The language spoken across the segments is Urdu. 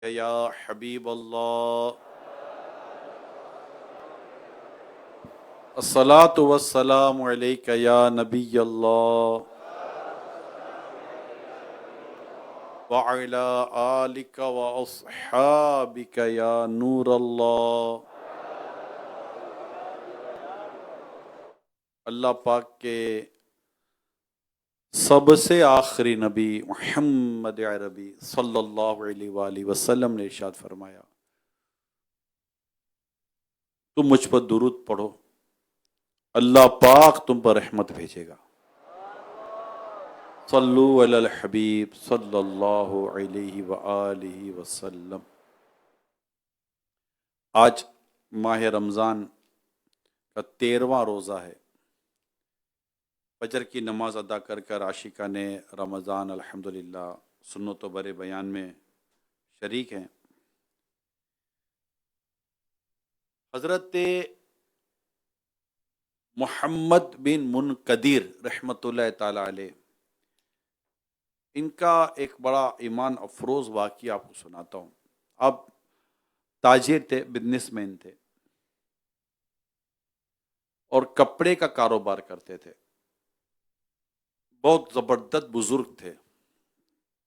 یا حبیب اللہ، الصلاۃ والسلام علیک یا نبی اللہ وعلی آلک واصحابک یا نور اللہ۔ اللہ پاک کے سب سے آخری نبی محمد عربی صلی اللہ علیہ وآلہ وسلم نے ارشاد فرمایا، تم مجھ پر درود پڑھو، اللہ پاک تم پر رحمت بھیجے گا۔ صلو علی الحبیب صلی اللہ علیہ وآلہ وسلم۔ آج ماہ رمضان کا 13واں روزہ ہے۔ فجر کی نماز ادا کر کر عاشقان رمضان الحمدللہ سنت و بر بیان میں شریک ہیں۔ حضرت محمد بن منقدر رحمۃ اللہ تعالی علیہ، ان کا ایک بڑا ایمان افروز واقعہ آپ کو سناتا ہوں۔ آپ تاجر تھے، بزنس مین تھے، اور کپڑے کا کاروبار کرتے تھے۔ بہت زبردست بزرگ تھے،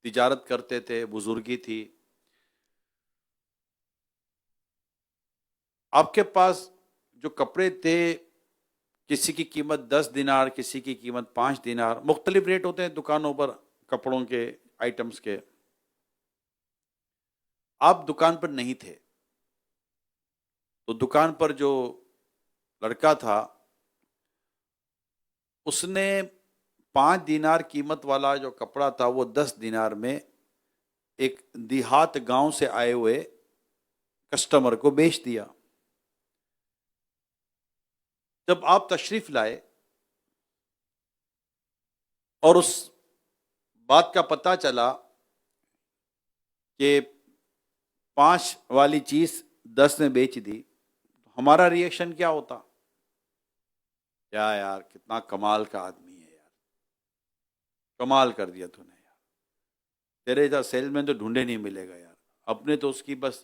تجارت کرتے تھے، بزرگی تھی۔ آپ کے پاس جو کپڑے تھے، کسی کی قیمت 10 دینار، کسی کی قیمت 5 دینار، مختلف ریٹ ہوتے ہیں دکانوں پر کپڑوں کے آئٹمز کے۔ آپ دکان پر نہیں تھے، تو دکان پر جو لڑکا تھا اس نے 5 دینار قیمت والا جو کپڑا تھا وہ 10 دینار میں ایک دیہات گاؤں سے آئے ہوئے کسٹمر کو بیچ دیا۔ جب آپ تشریف لائے اور اس بات کا پتہ چلا کہ 5 والی چیز 10 میں بیچ دی، ہمارا ریئیکشن کیا ہوتا؟ کیا یار، کتنا کمال کا آدمی ہے یار، کمال کر دیا تو نے یار، تیرے جیسا سیلس مین تو ڈھونڈے نہیں ملے گا یار۔ اپنے تو اس کی بس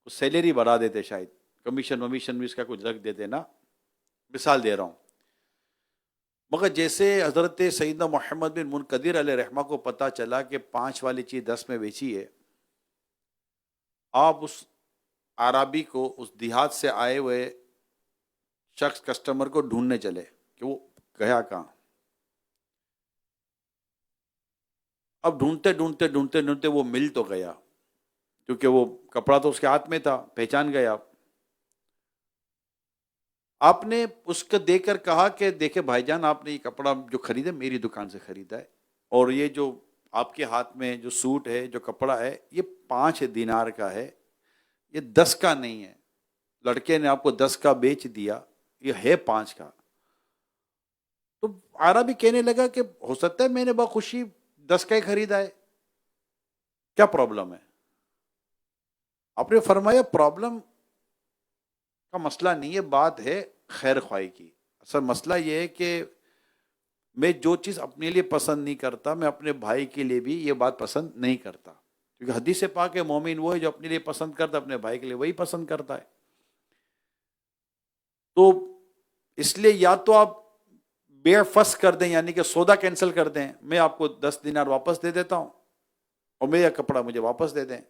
سیلری بڑھا دیتے، شاید کمیشن ومیشن بھی اس کا کچھ رکھ دیتے نا، مثال دے رہا ہوں۔ مگر جیسے حضرت سیدنا محمد بن منقدر علیہ رحمہ کو پتہ چلا کہ 5 والی چیز 10 میں بیچی ہے، آپ اس عربی کو، اس دیہات سے آئے ہوئے شخص کسٹمر کو ڈھونڈنے چلے کہ وہ گیا کہاں۔ اب ڈھونڈتے ڈھونڈتے ڈھونڈتے ڈھونڈتے وہ مل تو گیا، کیونکہ وہ کپڑا تو اس کے ہاتھ میں تھا، پہچان گیا۔ آپ نے اس کو دیکھ کر کہا کہ دیکھیں بھائی جان، آپ نے یہ کپڑا جو خریدا میری دکان سے خریدا ہے، اور یہ جو آپ کے ہاتھ میں جو سوٹ ہے، جو کپڑا ہے، یہ 5 دینار کا ہے، یہ 10 کا نہیں ہے۔ لڑکے نے آپ کو 10 کا بیچ دیا، یہ ہے 5 کا۔ تو عربی کہنے لگا کہ ہو سکتا ہے میں نے بخوشی 10 کا ہی خریدا ہے، کیا پرابلم ہے؟ آپ نے فرمایا پرابلم کا مسئلہ نہیں ہے، بات ہے خیر خواہی کی۔ اصل مسئلہ یہ ہے کہ میں جو چیز اپنے لیے پسند نہیں کرتا، میں اپنے بھائی کے لیے بھی یہ بات پسند نہیں کرتا، کیونکہ حدیث پاک ہے مومن وہ ہے جو اپنے لیے پسند کرتا اپنے بھائی کے لیے وہی پسند کرتا ہے۔ تو اس لیے یا تو آپ بیع فسخ کر دیں، یعنی کہ سودا کینسل کر دیں، میں آپ کو 10 دینار واپس دے دیتا ہوں اور میرا کپڑا مجھے واپس دے دیں،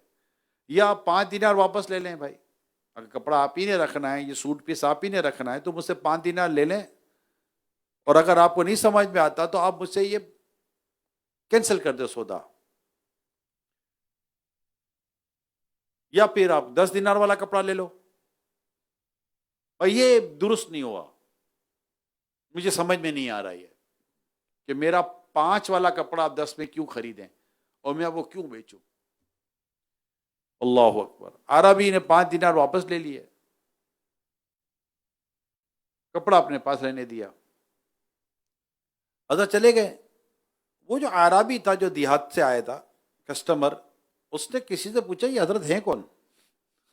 یا آپ 5 دینار واپس لے لیں۔ بھائی اگر کپڑا آپ ہی نے رکھنا ہے، یہ سوٹ پیس آپ ہی نے رکھنا ہے، تو مجھ سے 5 دینار لے لیں، اور اگر آپ کو نہیں سمجھ میں آتا تو آپ مجھ سے یہ کینسل کر دیں سودا، یا پھر آپ 10 دینار والا کپڑا لے لو۔ اور یہ درست نہیں ہوا، مجھے سمجھ میں نہیں آ رہا ہے کہ میرا 5 والا کپڑا آپ 10 میں کیوں خریدیں اور میں وہ کیوں بیچوں۔ اللہ اکبر۔ عربی نے 5 دینار واپس لے لیے، کپڑا اپنے پاس رہنے دیا، حضرت چلے گئے۔ وہ جو عربی تھا، جو دیہات سے آیا تھا کسٹمر، اس نے کسی سے پوچھا یہ حضرت ہیں کون؟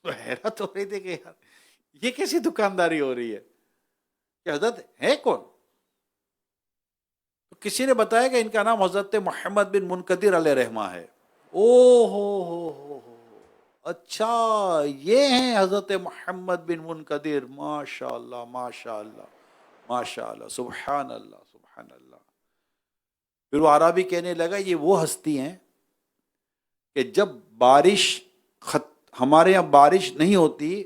تو حیرت ہو رہی تھی کہ یار یہ کیسی دکانداری ہو رہی ہے کہ حضرت ہیں کون؟ تو کسی نے بتایا کہ ان کا نام حضرت محمد بن منقدر علیہ رحمہ ہے۔ او ہو، اچھا یہ ہیں حضرت محمد بن منقدر، ماشاء اللہ ماشاء اللہ ماشاء اللہ، سبحان اللہ سبحان اللہ۔ پھر وہ عربی کہنے لگا یہ وہ ہستی ہیں کہ جب بارش ہمارے یہاں بارش نہیں ہوتی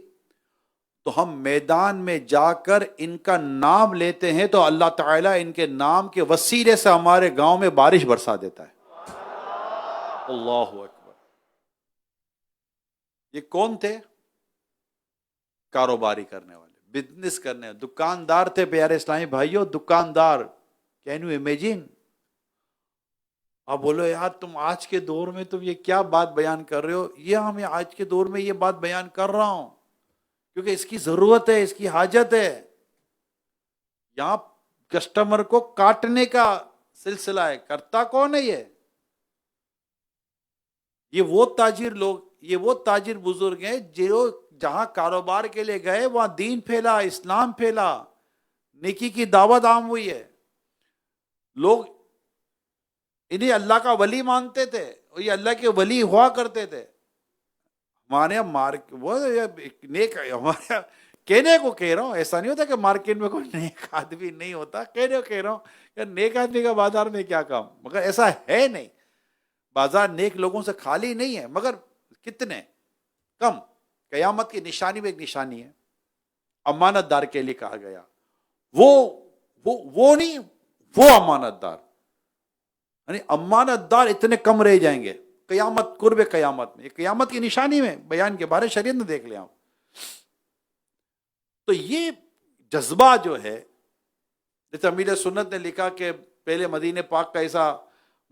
تو ہم میدان میں جا کر ان کا نام لیتے ہیں تو اللہ تعالیٰ ان کے نام کے وسیلے سے ہمارے گاؤں میں بارش برسا دیتا ہے۔ اللہ اکبر۔ یہ کون تھے؟ کاروباری کرنے والے، بزنس کرنے والے، دکاندار تھے پیارے اسلامی بھائیوں، دکاندار۔ Can you imagine? اب بولو یار تم آج کے دور میں تم یہ کیا بات بیان کر رہے ہو؟ یہ ہمیں آج کے دور میں یہ بات بیان کر رہا ہوں کیونکہ اس کی ضرورت ہے، اس کی حاجت ہے۔ یہاں کسٹمر کو کاٹنے کا سلسلہ ہے، کرتا کون ہے؟ یہ وہ تاجر لوگ، یہ وہ تاجر بزرگ ہیں جو جہاں کاروبار کے لیے گئے وہاں دین پھیلا، اسلام پھیلا، نیکی کی دعوت عام ہوئی ہے۔ لوگ انہیں اللہ کا ولی مانتے تھے اور یہ اللہ کے ولی ہوا کرتے تھے۔ ہمارے وہ نیک ہمارے کہنے کو کہہ رہا ہوں، ایسا نہیں ہوتا کہ مارکیٹ میں کوئی نیک آدمی نہیں ہوتا، کہنے کو کہہ رہا ہوں کہ نیک آدمی کا بازار میں کیا کام، مگر ایسا ہے نہیں۔ بازار نیک لوگوں سے خالی نہیں ہے، مگر کتنے کم۔ قیامت کی نشانی میں ایک نشانی ہے، امانت دار کے لیے کہا گیا، وہ نہیں، وہ امانت دار، یعنی امانت دار اتنے کم رہ جائیں گے قیامت، قرب قیامت میں، قیامت کی نشانی میں بیان کے بارے شریعت میں دیکھ لیں آپ۔ تو یہ جذبہ جو ہے، جیسے امیر سنت نے لکھا کہ پہلے مدینہ پاک کا ایسا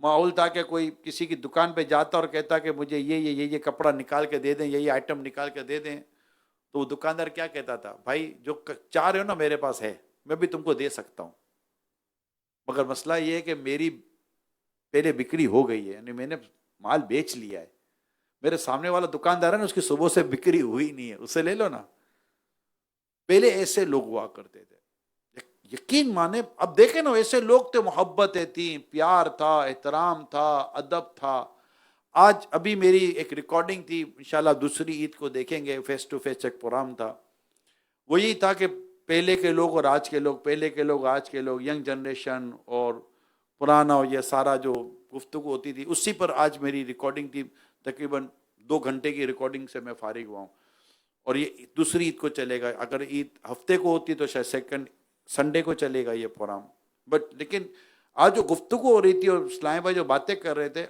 ماحول تھا کہ کوئی کسی کی دکان پہ جاتا اور کہتا کہ مجھے یہ کپڑا نکال کے دے دیں، یہ آئٹم نکال کے دے دیں، تو وہ دکاندار کیا کہتا تھا؟ بھائی جو چاہ رہے ہو نا میرے پاس ہے، میں بھی تم کو دے سکتا ہوں، مگر مسئلہ یہ ہے کہ میری پہلے بکری ہو گئی ہے، یعنی میں نے مال بیچ لیا ہے، میرے سامنے والا دکاندار ہے نا اس کی صبح سے بکری ہوئی نہیں ہے، اسے لے لو نا۔ پہلے ایسے لوگ ہوا کرتے تھے، یقین مانے۔ اب دیکھیں نا ایسے لوگ تھے، محبتیں تھیں، پیار تھا، احترام تھا، ادب تھا۔ آج ابھی میری ایک ریکارڈنگ تھی، انشاءاللہ دوسری عید کو دیکھیں گے، فیس ٹو فیس ایک پروگرام تھا، وہ یہی تھا کہ پہلے کے لوگ اور آج کے لوگ، پہلے کے لوگ آج کے لوگ، ینگ جنریشن اور پرانا، اور یہ سارا جو گفتگو ہوتی تھی اسی پر آج میری ریکارڈنگ تھی، تقریباً 2 گھنٹے کی ریکارڈنگ سے میں فارغ ہوا ہوں، اور یہ دوسری عید کو چلے گا۔ اگر عید ہفتے کو ہوتی تو شاید سیکنڈ سنڈے کو چلے گا یہ پروگرام، لیکن آج جو گفتگو ہو رہی تھی اور اسلام بھائی جو باتیں کر رہے تھے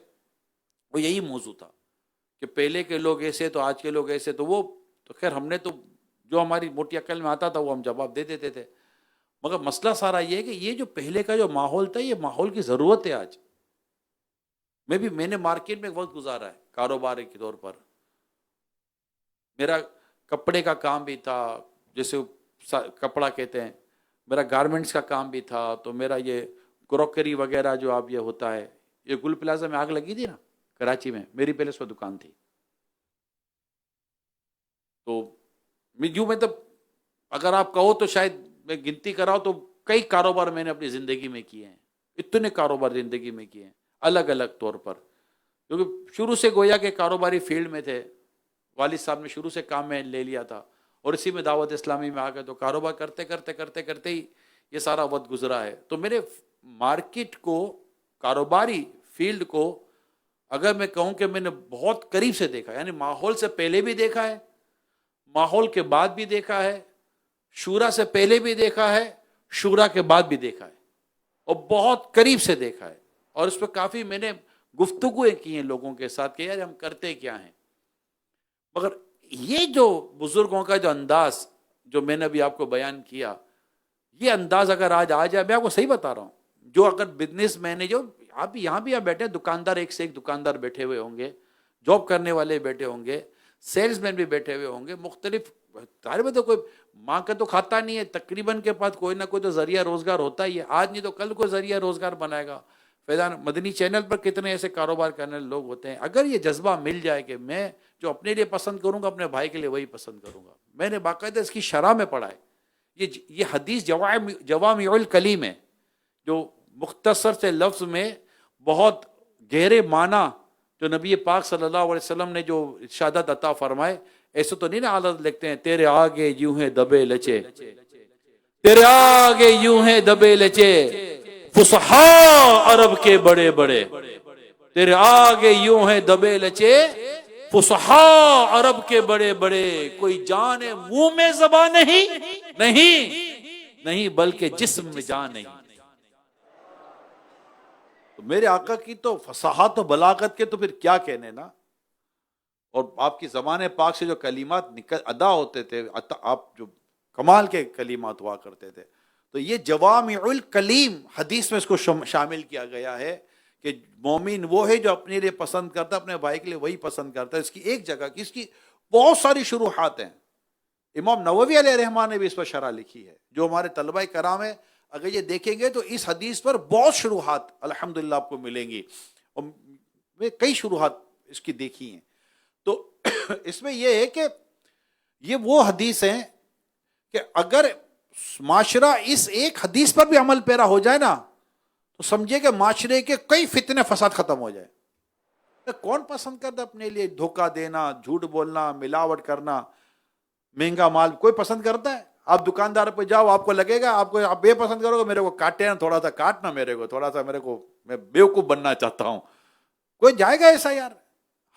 وہ یہی موضوع تھا کہ پہلے کے لوگ ایسے تو آج کے لوگ ایسے، تو خیر ہم نے تو جو ہماری موٹی عقل میں آتا تھا وہ ہم جواب دے دیتے تھے، مگر مسئلہ سارا یہ ہے کہ یہ جو پہلے کا جو ماحول تھا یہ ماحول کی ضرورت ہے آج۔ میں نے مارکیٹ میں ایک وقت گزارا ہے کاروبار کے طور پر، میرا کپڑے کا کام بھی تھا، جیسے کپڑا کہتے ہیں، میرا گارمنٹس کا کام بھی تھا، تو میرا یہ کروکری وغیرہ جو اب یہ ہوتا ہے، یہ گل پلازا میں آگ لگی تھی نا کراچی میں، میری پہلے اس پر دکان تھی، تو مطلب اگر آپ کہو تو شاید میں گنتی کراؤ تو کئی کاروبار میں نے اپنی زندگی میں کیے ہیں، اتنے کاروبار زندگی میں کیے ہیں الگ الگ طور پر، کیونکہ شروع سے گویا کہ کاروباری فیلڈ میں تھے، والد صاحب نے شروع سے کام میں لے لیا تھا اور اسی میں دعوت اسلامی میں آ گئے، تو کاروبار کرتے کرتے کرتے کرتے ہی یہ سارا وقت گزرا ہے۔ تو میرے مارکیٹ کو، کاروباری فیلڈ کو اگر میں کہوں کہ میں نے بہت قریب سے دیکھا، یعنی ماحول سے پہلے بھی دیکھا ہے، ماحول کے بعد بھی دیکھا ہے، شورا سے پہلے بھی دیکھا ہے، شورا کے بعد بھی دیکھا ہے، اور بہت قریب سے دیکھا ہے، اور اس پہ کافی میں نے گفتگویں کی ہیں لوگوں کے ساتھ کہ یار ہم کرتے کیا ہیں۔ مگر یہ جو بزرگوں کا جو انداز جو میں نے ابھی آپ کو بیان کیا، یہ انداز اگر آج آ جائے، میں آپ کو صحیح بتا رہا ہوں، جو اگر بزنس مین ہے، جو آپ یہاں بھی آپ بیٹھے ہیں، دکاندار ایک سے ایک دکاندار بیٹھے ہوئے ہوں گے، جاب کرنے والے بیٹھے ہوں گے، سیلز مین بھی بیٹھے ہوئے ہوں گے، مختلف طالب میں تو کوئی ماں کا تو کھاتا نہیں ہے، تقریباً کے پاس کوئی نہ کوئی تو ذریعہ روزگار ہوتا ہی ہے، آج نہیں تو کل کوئی ذریعہ روزگار بنائے گا۔ فیضان مدنی چینل پر کتنے ایسے کاروبار کرنے والے لوگ ہوتے ہیں، اگر یہ جذبہ مل جائے کہ میں جو اپنے لیے پسند کروں گا اپنے بھائی کے لیے وہی پسند کروں گا، میں نے باقاعدہ اس کی شرح میں پڑھا ہے، یہ حدیث جوامع الکلیم ہے، جو مختصر سے لفظ میں بہت گہرے معنی جو نبی پاک صلی اللہ علیہ وسلم نے جو ارشادات عطا فرمائے، ایسے تو نہیں نا حالت لکھتے ہیں تیرے آگے یوں ہیں دبے لچے، تیرے آگے یوں ہیں دبے لچے فصحاء عرب کے بڑے بڑے، تیرے آگے یوں ہیں دبے لچے فصحاء عرب کے بڑے بڑے، کوئی جان منہ میں زبان نہیں بلکہ جسم میں جان نہیں۔ تو میرے آقا کی تو فصاحت و بلاغت کے تو پھر کیا کہنے نا، اور آپ کی زبان پاک سے جو کلمات ادا ہوتے تھے، آپ جو کمال کے کلمات ہوا کرتے تھے، تو یہ جوامع الکلیم حدیث میں اس کو شامل کیا گیا ہے کہ مومن وہ ہے جو اپنے لیے پسند کرتا ہے، اپنے بھائی کے لیے وہی پسند کرتا ہے۔ اس کی ایک جگہ کی، اس کی بہت ساری شروحات ہیں، امام نووی علیہ الرحمٰن نے بھی اس پر شرح لکھی ہے، جو ہمارے طلبہ کرام ہیں اگر یہ دیکھیں گے تو اس حدیث پر بہت شروحات الحمدللہ آپ کو ملیں گی، اور میں کئی شروحات اس کی دیکھی ہیں۔ تو اس میں یہ ہے کہ یہ وہ حدیث ہیں کہ اگر معاشرہ اس ایک حدیث پر بھی عمل پیرا ہو جائے نا تو سمجھے کہ معاشرے کے کئی فتنے فساد ختم ہو جائے۔ کون پسند کرتا اپنے لیے دھوکہ دینا، جھوٹ بولنا، ملاوٹ کرنا، مہنگا مال کوئی پسند کرتا ہے؟ آپ دکاندار پہ جاؤ، آپ کو لگے گا، آپ یہ پسند کرو گے میرے کو کاٹے نا، تھوڑا سا کاٹنا میرے کو میں بیوقوف بننا چاہتا ہوں۔ کوئی جائے گا ایسا یار؟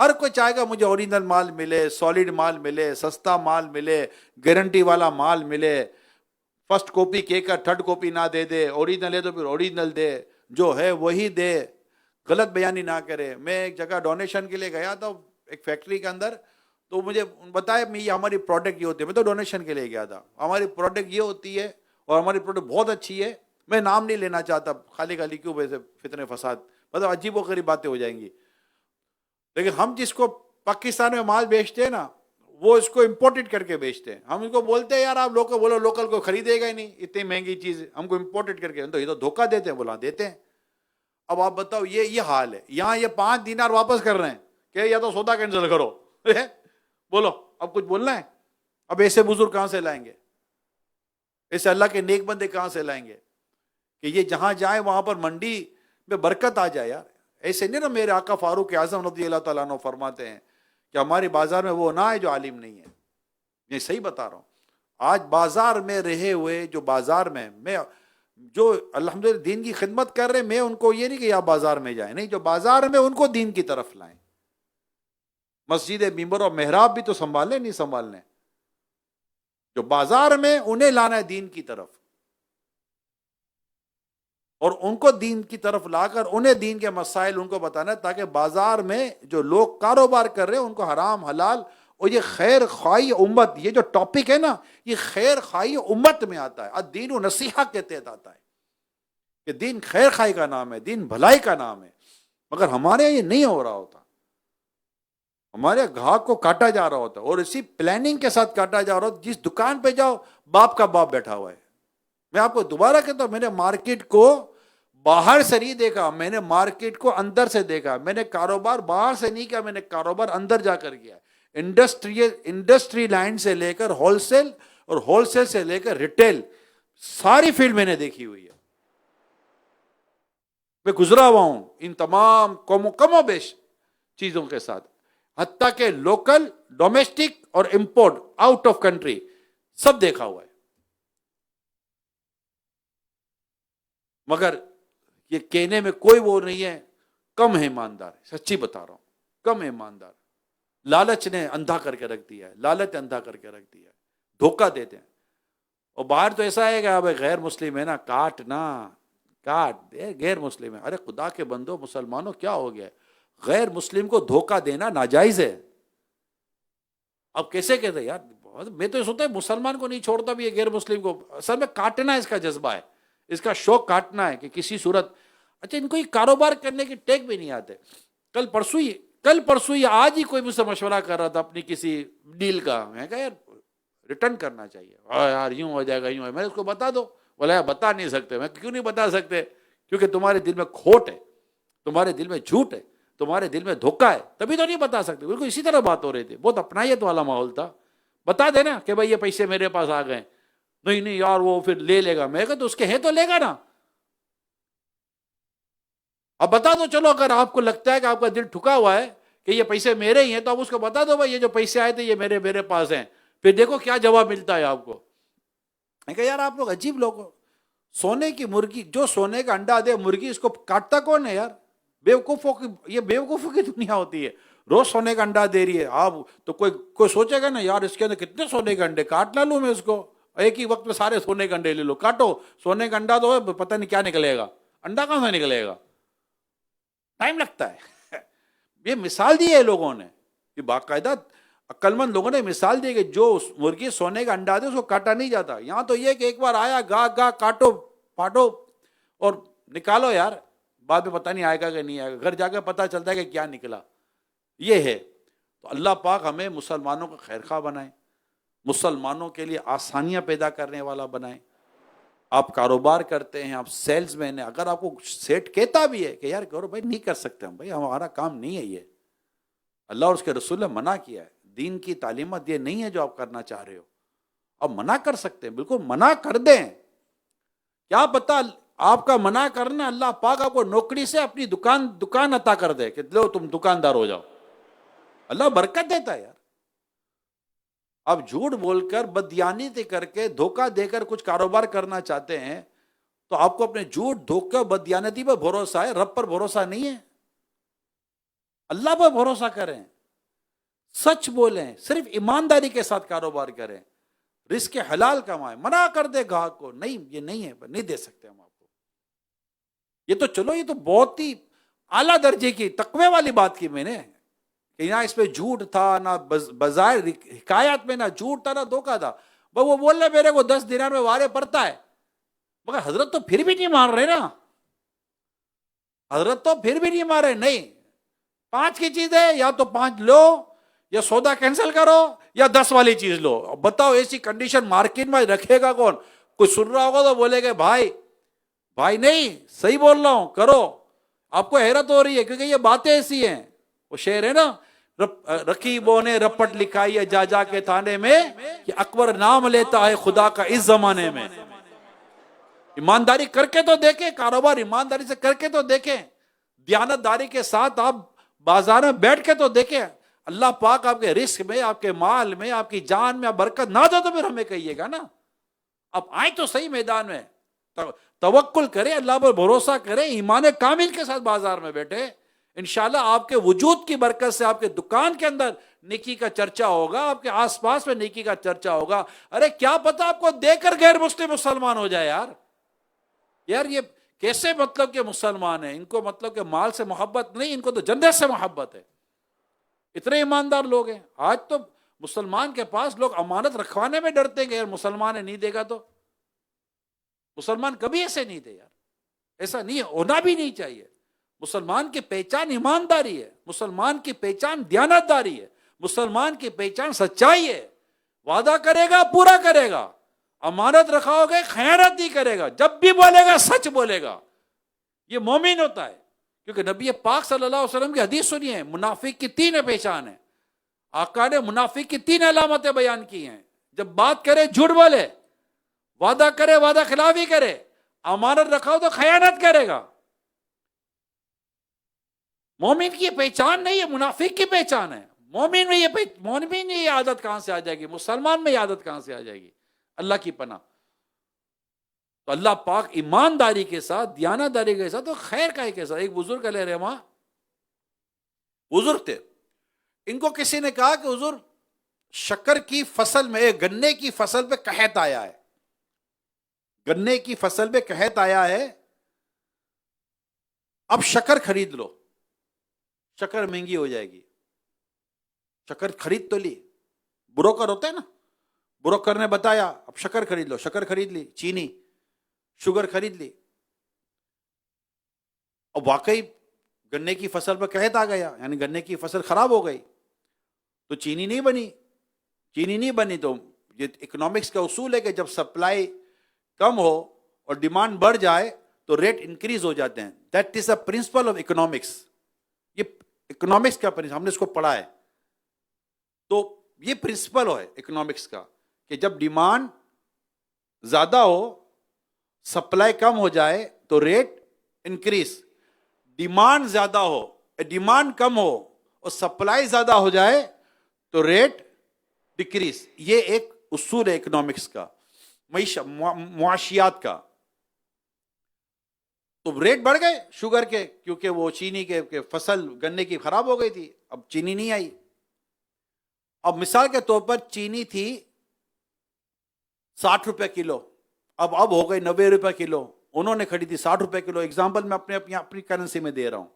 ہر کوئی چاہے گا مجھے اوریجنل مال ملے، سالڈ مال ملے، سستا مال ملے، گارنٹی والا مال ملے، فرسٹ کاپی کیک کا تھرڈ کاپی نہ دے، اوریجنل ہے تو پھر اوریجنل دے، جو ہے وہی دے، غلط بیانی نہ کرے۔ میں ایک جگہ ڈونیشن کے لیے گیا تھا ایک فیکٹری کے اندر، تو مجھے بتایا یہ ہماری پروڈکٹ یہ ہوتی ہے، میں تو ڈونیشن کے لیے گیا تھا، ہماری پروڈکٹ یہ ہوتی ہے اور ہماری پروڈکٹ بہت اچھی ہے، میں نام نہیں لینا چاہتا، خالی کیوں ویسے فتنے فساد، مطلب عجیب و غریب باتیں ہو جائیں گی، لیکن ہم جس کو پاکستان میں مال بیچتے ہیں نا وہ اس کو امپورٹڈ کر کے بیچتے ہیں۔ ہم ان کو بولتے ہیں یار آپ لوکل بولو، لوکل کو خریدے گا ہی نہیں، اتنی مہنگی چیز ہم کو امپورٹڈ کر کے، تو یہ تو دھوکہ دیتے ہیں، بولا دیتے ہیں۔ اب آپ بتاؤ یہ حال ہے، یہاں یہ 5 دینار واپس کر رہے ہیں کہ یا تو سودا کینسل کرو بولو اب کچھ بولنا ہے؟ اب ایسے بزرگ کہاں سے لائیں گے؟ ایسے اللہ کے نیک بندے کہاں سے لائیں گے کہ یہ جہاں جائے وہاں پر منڈی میں برکت آ جائے یار؟ ایسے نہیں نا، میرے آقا فاروق اعظم رضی اللہ تعالیٰ عنہ فرماتے ہیں کہ ہماری بازار میں وہ نہ ہے جو عالم نہیں ہے۔ یہ صحیح بتا رہا ہوں، آج بازار میں رہے ہوئے جو بازار میں جو الحمدللہ دین کی خدمت کر رہے، میں ان کو یہ نہیں کہ آپ بازار میں جائیں، نہیں، جو بازار میں ان کو دین کی طرف لائیں، مسجد ممبر اور محراب بھی تو سنبھالنے، نہیں سنبھالنے، جو بازار میں انہیں لانا ہے دین کی طرف، اور ان کو دین کی طرف لا کر انہیں دین کے مسائل ان کو بتانا ہے، تاکہ بازار میں جو لوگ کاروبار کر رہے ہیں ان کو حرام حلال، اور یہ خیر خواہی امت، یہ جو ٹاپک ہے نا یہ خیر خواہی امت میں آتا ہے، الدین و نصیحہ کے تحت آتا ہے کہ دین خیر خواہی کا نام ہے، دین بھلائی کا نام ہے، مگر ہمارے یہ نہیں ہو رہا ہوتا، ہمارے گاہک کو کاٹا جا رہا ہوتا، اور اسی پلاننگ کے ساتھ کاٹا جا رہا ہوتا۔ جس دکان پہ جاؤ باپ کا باپ بیٹھا ہوا ہے۔ میں آپ کو دوبارہ کہتا ہوں، میں نے مارکیٹ کو باہر سے نہیں دیکھا، میں نے مارکیٹ کو اندر سے دیکھا، میں نے کاروبار باہر سے نہیں کیا، میں نے کاروبار اندر جا کر کیا۔ انڈسٹری لائن سے لے کر ہول سیل، اور ہول سیل سے لے کر ریٹیل، ساری فیلڈ میں نے دیکھی ہوئی ہے، میں گزرا ہوا ہوں ان تمام کم و بیش چیزوں کے ساتھ، حتیٰ کہ لوکل، ڈومیسٹک اور امپورٹ آؤٹ آف کنٹری سب دیکھا ہوا ہے۔ مگر یہ کہنے میں کوئی وہ نہیں ہے، کم ہے ایماندار، سچی بتا رہا ہوں، کم ہے ایماندار۔ لالچ نے اندھا کر کے رکھ دیا ہے، لالچ اندھا کر کے رکھ دیا ہے، دھوکہ دیتے ہیں۔ اور باہر تو ایسا ہے کہ اب غیر مسلم ہے نا، کاٹ دے، غیر مسلم ہے، ارے خدا کے بندو مسلمانوں کیا ہو گیا؟ غیر مسلم کو دھوکہ دینا ناجائز ہے۔ اب کیسے کہتے ہیں یار، میں تو یہ سوچتا ہے مسلمان کو نہیں چھوڑتا بھی یہ غیر مسلم کو، اصل میں کاٹنا اس کا جذبہ ہے، اس کا شوق کاٹنا ہے کہ کسی صورت۔ اچھا، ان کو یہ کاروبار کرنے کے ٹیک بھی نہیں آتے۔ کل پرسوں ہی آج ہی کوئی مجھ سے مشورہ کر رہا تھا اپنی کسی ڈیل کا، میں کہا یار ریٹرن کرنا چاہیے، یار یوں ہو جائے گا، یوں ہے، میں اس کو بتا دو، بولا یار بتا نہیں سکتے۔ میں کیوں نہیں بتا سکتے؟ کیونکہ تمہارے دل میں کھوٹ ہے، تمہارے دل میں جھوٹ ہے، تمہارے دل میں دھوکہ ہے، تبھی تو نہیں بتا سکتے۔ بالکل اسی طرح بات ہو رہی تھی، بہت اپنائیت والا ماحول تھا۔ بتا دینا کہ بھائی یہ پیسے میرے پاس آ گئے، نہیں یار وہ پھر لے گا، میں کہا تو اس کے ہے تو لے گا نا۔ اب بتا دو چلو، اگر آپ کو لگتا ہے کہ آپ کا دل ٹھکا ہوا ہے کہ یہ پیسے میرے ہی ہیں، تو آپ اس کو بتا دو بھائی یہ جو پیسے آئے تھے یہ میرے پاس ہیں. پھر دیکھو کیا جواب ملتا ہے آپ کو. میں کہا یار آپ لوگ عجیب لوگ ہو. سونے کی مرغی، جو سونے کا انڈا دے مرغی، اس کو کاٹتا کون ہے یار؟ بیوقوفوں کی، یہ بیوقوفوں کی دنیا ہوتی ہے. روز سونے کا انڈا دے رہی ہے آپ، تو کوئی سوچے گا نا یار اس کے اندر کتنے سونے کے انڈے، کاٹ نہ لوں میں اس کو، ایک ہی وقت میں سارے سونے کے انڈے لے لو. کاٹو، سونے کا انڈا تو ہے، پتہ نہیں کیا نکلے گا، انڈا کہاں سے نکلے گا، ٹائم لگتا ہے. یہ مثال دی ہے لوگوں نے، یہ باقاعدہ عقل مند لوگوں نے مثال دی کہ جو مرغی سونے کا انڈا دے اس کو کاٹا نہیں جاتا. یہاں تو یہ کہ ایک بار آیا، گا کاٹو پاٹو اور نکالو یار، بعد میں پتہ نہیں آئے گا کہ نہیں آئے گا، گھر جا کے پتہ چلتا ہے کہ کیا نکلا. یہ ہے. تو اللہ پاک ہمیں مسلمانوں کا خیر خواہ بنائے، مسلمانوں کے لیے آسانیاں پیدا کرنے والا بنائے. آپ کاروبار کرتے ہیں، آپ سیلز مین ہیں، اگر آپ کو سیٹ کہتا بھی ہے کہ یار کرو بھائی، نہیں کر سکتے ہم، بھائی ہمارا کام نہیں ہے یہ، اللہ اور اس کے رسول نے منع کیا ہے، دین کی تعلیمات یہ نہیں ہے جو آپ کرنا چاہ رہے ہو. اب منع کر سکتے ہیں، بالکل منع کر دیں. کیا پتا آپ کا منع کرنا اللہ پاک آپ کو نوکری سے اپنی دکان عطا کر دے کہ لو تم دکاندار ہو جاؤ. اللہ برکت دیتا ہے یار. آپ جھوٹ بول کر، بددیانتی کر کے، دھوکہ دے کر کچھ کاروبار کرنا چاہتے ہیں تو آپ کو اپنے جھوٹ، دھوکہ، بددیانتی پر بھروسہ ہے، رب پر بھروسہ نہیں ہے. اللہ پر بھروسہ کریں، سچ بولیں، صرف ایمانداری کے ساتھ کاروبار کریں، رزق حلال کمائیں. منع کر دے گاہک کو، نہیں یہ نہیں ہے، نہیں دے سکتے ہم آپ کو. یہ تو چلو، یہ تو بہت ہی اعلیٰ درجے کی تقوی والی بات کی میں نے، کہ نہ اس پہ جھوٹ تھا، نہ بظاہر حکایات میں نہ جھوٹ تھا نہ دھوکہ تھا. بس وہ بول رہے میرے کو 10 دینار میں وارے پڑتا ہے، مگر حضرت تو پھر بھی نہیں مان رہے نا، حضرت تو پھر بھی نہیں مان رہے. نہیں، 5 کی چیز ہے، یا تو 5 لو یا سودا کینسل کرو یا 10 والی چیز لو. بتاؤ ایسی کنڈیشن مارکیٹ میں رکھے گا کون؟ کوئی سن رہا ہوگا تو بولے گا بھائی نہیں صحیح بول رہا ہوں کرو. آپ کو حیرت ہو رہی ہے کیونکہ یہ باتیں ایسی ہیں. وہ شعر ہے نا، رقیبوں نے رپٹ لکھائی ہے جا کے تھانے میں، کہ اکبر نام لیتا ہے خدا کا اس زمانے میں. ایمانداری کر کے تو دیکھیں، کاروبار ایمانداری سے کر کے تو دیکھیں، دیانتداری کے ساتھ آپ بازار میں بیٹھ کے تو دیکھیں. اللہ پاک آپ کے رزق میں، آپ کے مال میں، آپ کی جان میں برکت نہ دو تو پھر ہمیں کہیے گا نا. اب آئیں تو صحیح میدان میں، توکل کریں، اللہ پر بھروسہ کریں، ایمان کامل کے ساتھ بازار میں بیٹھے. انشاءاللہ آپ کے وجود کی برکت سے آپ کے دکان کے اندر نیکی کا چرچا ہوگا، آپ کے آس پاس میں نیکی کا چرچا ہوگا. ارے کیا پتا آپ کو دے کر غیر مسلم مسلمان ہو جائے یار یہ کیسے مطلب کہ مسلمان ہیں، ان کو مطلب کہ مال سے محبت نہیں، ان کو تو جنت سے محبت ہے. اتنے ایماندار لوگ ہیں. آج تو مسلمان کے پاس لوگ امانت رکھوانے میں ڈرتے ہیں کہ یار مسلمان ہے نہیں دے گا تو. مسلمان کبھی ایسے نہیں تھے یار، ایسا نہیں ہونا بھی نہیں چاہیے. مسلمان کی پہچان ایمانداری ہے، مسلمان کی پہچان دیانتداری ہے، مسلمان کی پہچان سچائی ہے. وعدہ کرے گا پورا کرے گا، امانت رکھاؤ گے خیانت نہیں کرے گا، جب بھی بولے گا سچ بولے گا. یہ مومن ہوتا ہے. کیونکہ نبی پاک صلی اللہ علیہ وسلم کی حدیث سنی ہے، منافق کی 3 پہچان ہیں. آقا نے منافق کی 3 علامتیں بیان کی ہیں. جب بات کرے جھوٹ بولے، وعدہ کرے وعدہ خلافی کرے، امانت رکھاؤ تو خیانت کرے گا. مومن کی پہچان نہیں ہے، منافق کی پہچان ہے. مومن میں یہ عادت کہاں سے آ جائے گی؟ مسلمان میں یہ عادت کہاں سے آ جائے گی؟ اللہ کی پناہ. تو اللہ پاک ایمانداری کے ساتھ، دیانتداری کے ساتھ، تو خیر کا کے ساتھ. ایک بزرگ علیہ رحمہ بزرگ تھے، ان کو کسی نے کہا کہ حضور شکر کی فصل میں، گنے کی فصل پہ قحط آیا ہے، گنے کی فصل پہ قحط آیا ہے، اب شکر خرید لو، شکر مہنگی ہو جائے گی. شکر خرید تو لی، بروکر ہوتا ہے نا، بروکر نے بتایا اب شکر خرید لو، شکر خرید لی، چینی شوگر خرید لی. اور واقعی گنے کی فصل پر قحط آ گیا، یعنی گنے کی فصل خراب ہو گئی تو چینی نہیں بنی. تو یہ اکنامکس کا اصول ہے کہ جب سپلائی کم ہو اور ڈیمانڈ بڑھ جائے تو ریٹ انکریز ہو جاتے ہیں. That is a principle of economics. یہ اکنامکس کا پرنسپل، ہم نے اس کو پڑھا ہے. تو یہ پرنسپل ہے اکنامکس کا کہ جب ڈیمانڈ زیادہ ہو، سپلائی کم ہو جائے تو ریٹ انکریز. ڈیمانڈ زیادہ ہو، ڈیمانڈ کم ہو اور سپلائی زیادہ ہو جائے تو ریٹ ڈکریز. یہ ایک اصول ہے اکنامکس کا، معاشیات کا. تو ریٹ بڑھ گئے شوگر کے، کیونکہ وہ چینی کے فصل گنے کی خراب ہو گئی تھی، اب چینی نہیں آئی. اب مثال کے طور پر چینی تھی 60 روپے کلو، اب ہو گئی 90 روپے کلو. انہوں نے خریدی 60 روپے کلو. ایگزامپل میں اپنی کرنسی میں دے رہا ہوں.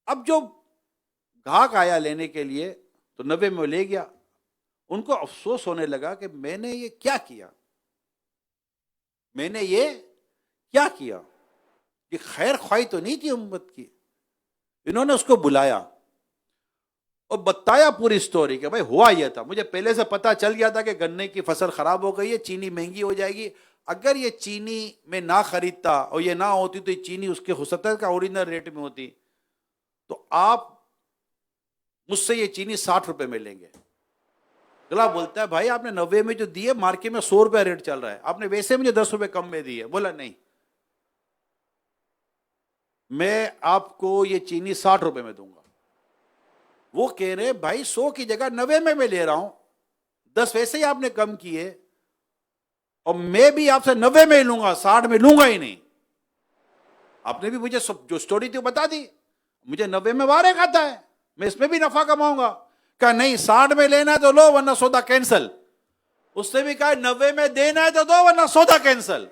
اب جو گاہک آیا لینے کے لیے تو 90 میں لے گیا. ان کو افسوس ہونے لگا کہ میں نے یہ کیا کیا، میں نے یہ کیا کیا. یہ خیر خواہی تو نہیں تھی امت کی. انہوں نے اس کو بلایا اور بتایا پوری سٹوری کہ بھائی ہوا یہ تھا، مجھے پہلے سے پتا چل گیا تھا کہ گنے کی فصل خراب ہو گئی ہے، چینی مہنگی ہو جائے گی. اگر یہ چینی میں نہ خریدتا اور یہ نہ ہوتی تو یہ چینی اس کے ہو سکتا ہے کا اوریجنل ریٹ میں ہوتی، تو آپ مجھ سے یہ چینی 60 روپے میں لیں گے. اگلا بولتا ہے بھائی آپ نے 90 میں جو دیے، مارکیٹ میں 100 روپے ریٹ چل رہا ہے، آپ نے ویسے مجھے 10 روپے کم میں دیے. بولا نہیں، میں آپ کو یہ چینی 60 روپے میں دوں گا. وہ کہہ رہے بھائی 100 کی جگہ 90 میں لے رہا ہوں، 10 ویسے ہی آپ نے کم کیے، اور میں بھی آپ سے 90 میں لوں گا، 60 میں لوں گا ہی نہیں. آپ نے بھی مجھے جو سٹوری تھی بتا دی، مجھے 90 میں وارے کھاتا ہے، میں اس میں بھی نفع کماؤں گا. کہا نہیں 60 میں لینا ہے تو لو ورنہ سودا کینسل. اس نے بھی کہا 90 میں دینا ہے تو دو ورنہ سودا کینسل.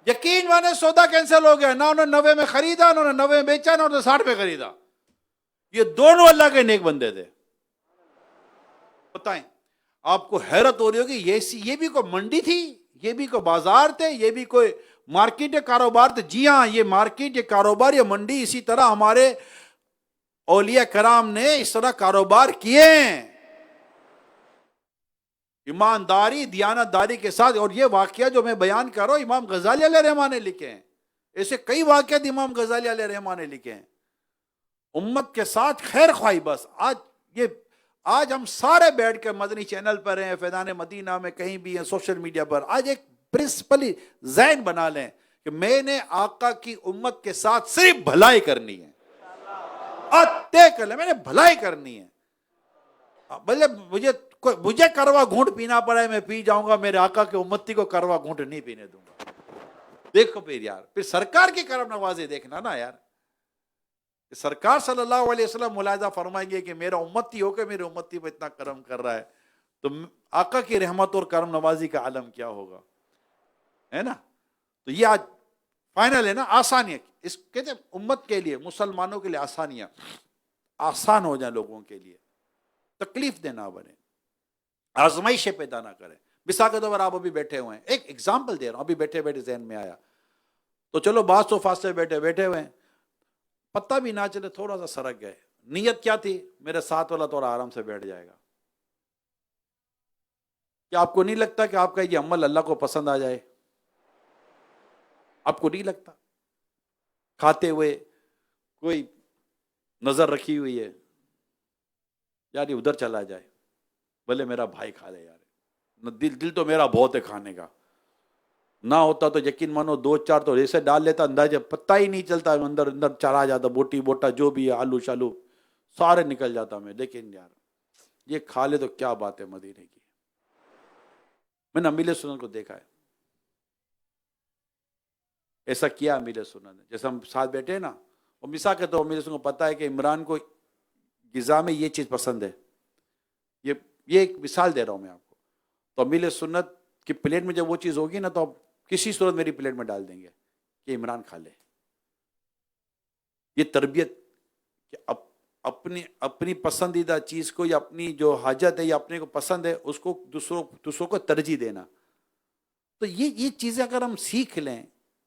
یقین مانے سودا کینسل ہو گیا. نہ انہوں نے 90 میں خریدا، انہوں نے 90 میں بیچا، نہ انہوں نے 60 میں خریدا. یہ دونوں اللہ کے نیک بندے تھے. بتائیں آپ کو حیرت ہو رہی ہوگی یہ بھی کوئی منڈی تھی، یہ بھی کوئی بازار تھے، یہ بھی کوئی مارکیٹ یا کاروبار تھے. جی ہاں، یہ مارکیٹ، یہ کاروبار، یہ منڈی. اسی طرح ہمارے اولیاء کرام نے اس طرح کاروبار کیے ہیں، ایمانداری دیانت داری کے ساتھ. اور یہ واقعہ جو میں بیان کر رہا ہوں امام غزالی علیہ رحمہ نے لکھے ہیں. ایسے کئی واقعات امام غزالی علیہ رحمہ نے لکھے ہیں. امت کے ساتھ خیر خواہی. بس آج ہم سارے بیٹھ کے مدنی چینل پر ہیں، فیضان مدینہ میں کہیں بھی ہیں، سوشل میڈیا پر. آج ایک پرنسپلی ذہن بنا لیں کہ میں نے آقا کی امت کے ساتھ صرف بھلائی کرنی ہے. طے کر لیں میں نے بھلائی کرنی ہے. بھلے مجھے کروا گھونٹ پینا پڑے میں پی جاؤں گا، میرے آقا کے امتی کو کروا گھونٹ نہیں پینے دوں گا. دیکھو پھر یار، پھر سرکار کی کرم نوازی دیکھنا نا یار. سرکار صلی اللہ علیہ وسلم ملاحظہ فرمائیں گے کہ میرا امتی ہو کے میرے امتی پہ اتنا کرم کر رہا ہے، تو آقا کی رحمت اور کرم نوازی کا عالم کیا ہوگا، ہے نا. تو یہ آج فائنل ہے نا، آسانیاں. اس کہتے ہیں امت کے لیے، مسلمانوں کے لیے آسانیاں آسان ہو جائیں، لوگوں کے لیے تکلیف دینا بنے، آزمائشیں پیدا نہ کریں. مثال کے طور پر آپ ابھی بیٹھے ہوئے ہیں، ایک ایگزامپل دے رہا ہوں، ابھی بیٹھے بیٹھے ذہن میں آیا. تو چلو بعض تو فاصلے بیٹھے ہوئے ہیں، پتہ بھی نہ چلے تھوڑا سا سرک گئے. نیت کیا تھی؟ میرے ساتھ والا تھوڑا آرام سے بیٹھ جائے گا. کیا آپ کو نہیں لگتا کہ آپ کا یہ عمل اللہ کو پسند آ جائے؟ آپ کو نہیں لگتا؟ کھاتے ہوئے کوئی نظر رکھی ہوئی ہے، یار یہ ادھر چلا جائے، بھلے میرا بھائی کھا لے یار، دل تو میرا بہت ہے کھانے کا. نہ ہوتا تو یقین مانو 2-4 تو ایسے ڈال لیتا، اندازہ پتہ ہی نہیں چلتا، اندر چلا جاتا، بوٹی بوٹا جو بھی ہے، آلو شالو سارے نکل جاتا میں. لیکن یار یہ کھا لے تو کیا بات ہے مدینے کی. میں نے امیر سنن کو دیکھا ہے، ایسا کیا امیر سنن نے. جیسے ہم ساتھ بیٹھے ہیں نا، اور مثال کے تو امیر سنن کو پتا ہے کہ عمران کو غذا میں یہ چیز پسند ہے. یہ ایک مثال دے رہا ہوں میں آپ کو. تو امیر سنت کی پلیٹ میں جب وہ چیز ہوگی نا، تو آپ کسی صورت میری پلیٹ میں ڈال دیں گے کہ عمران کھا لے. یہ تربیت کہ اپنی پسندیدہ چیز کو، یا اپنی جو حاجت ہے یا اپنے کو پسند ہے، اس کو دوسروں کو ترجیح دینا. تو یہ چیزیں اگر ہم سیکھ لیں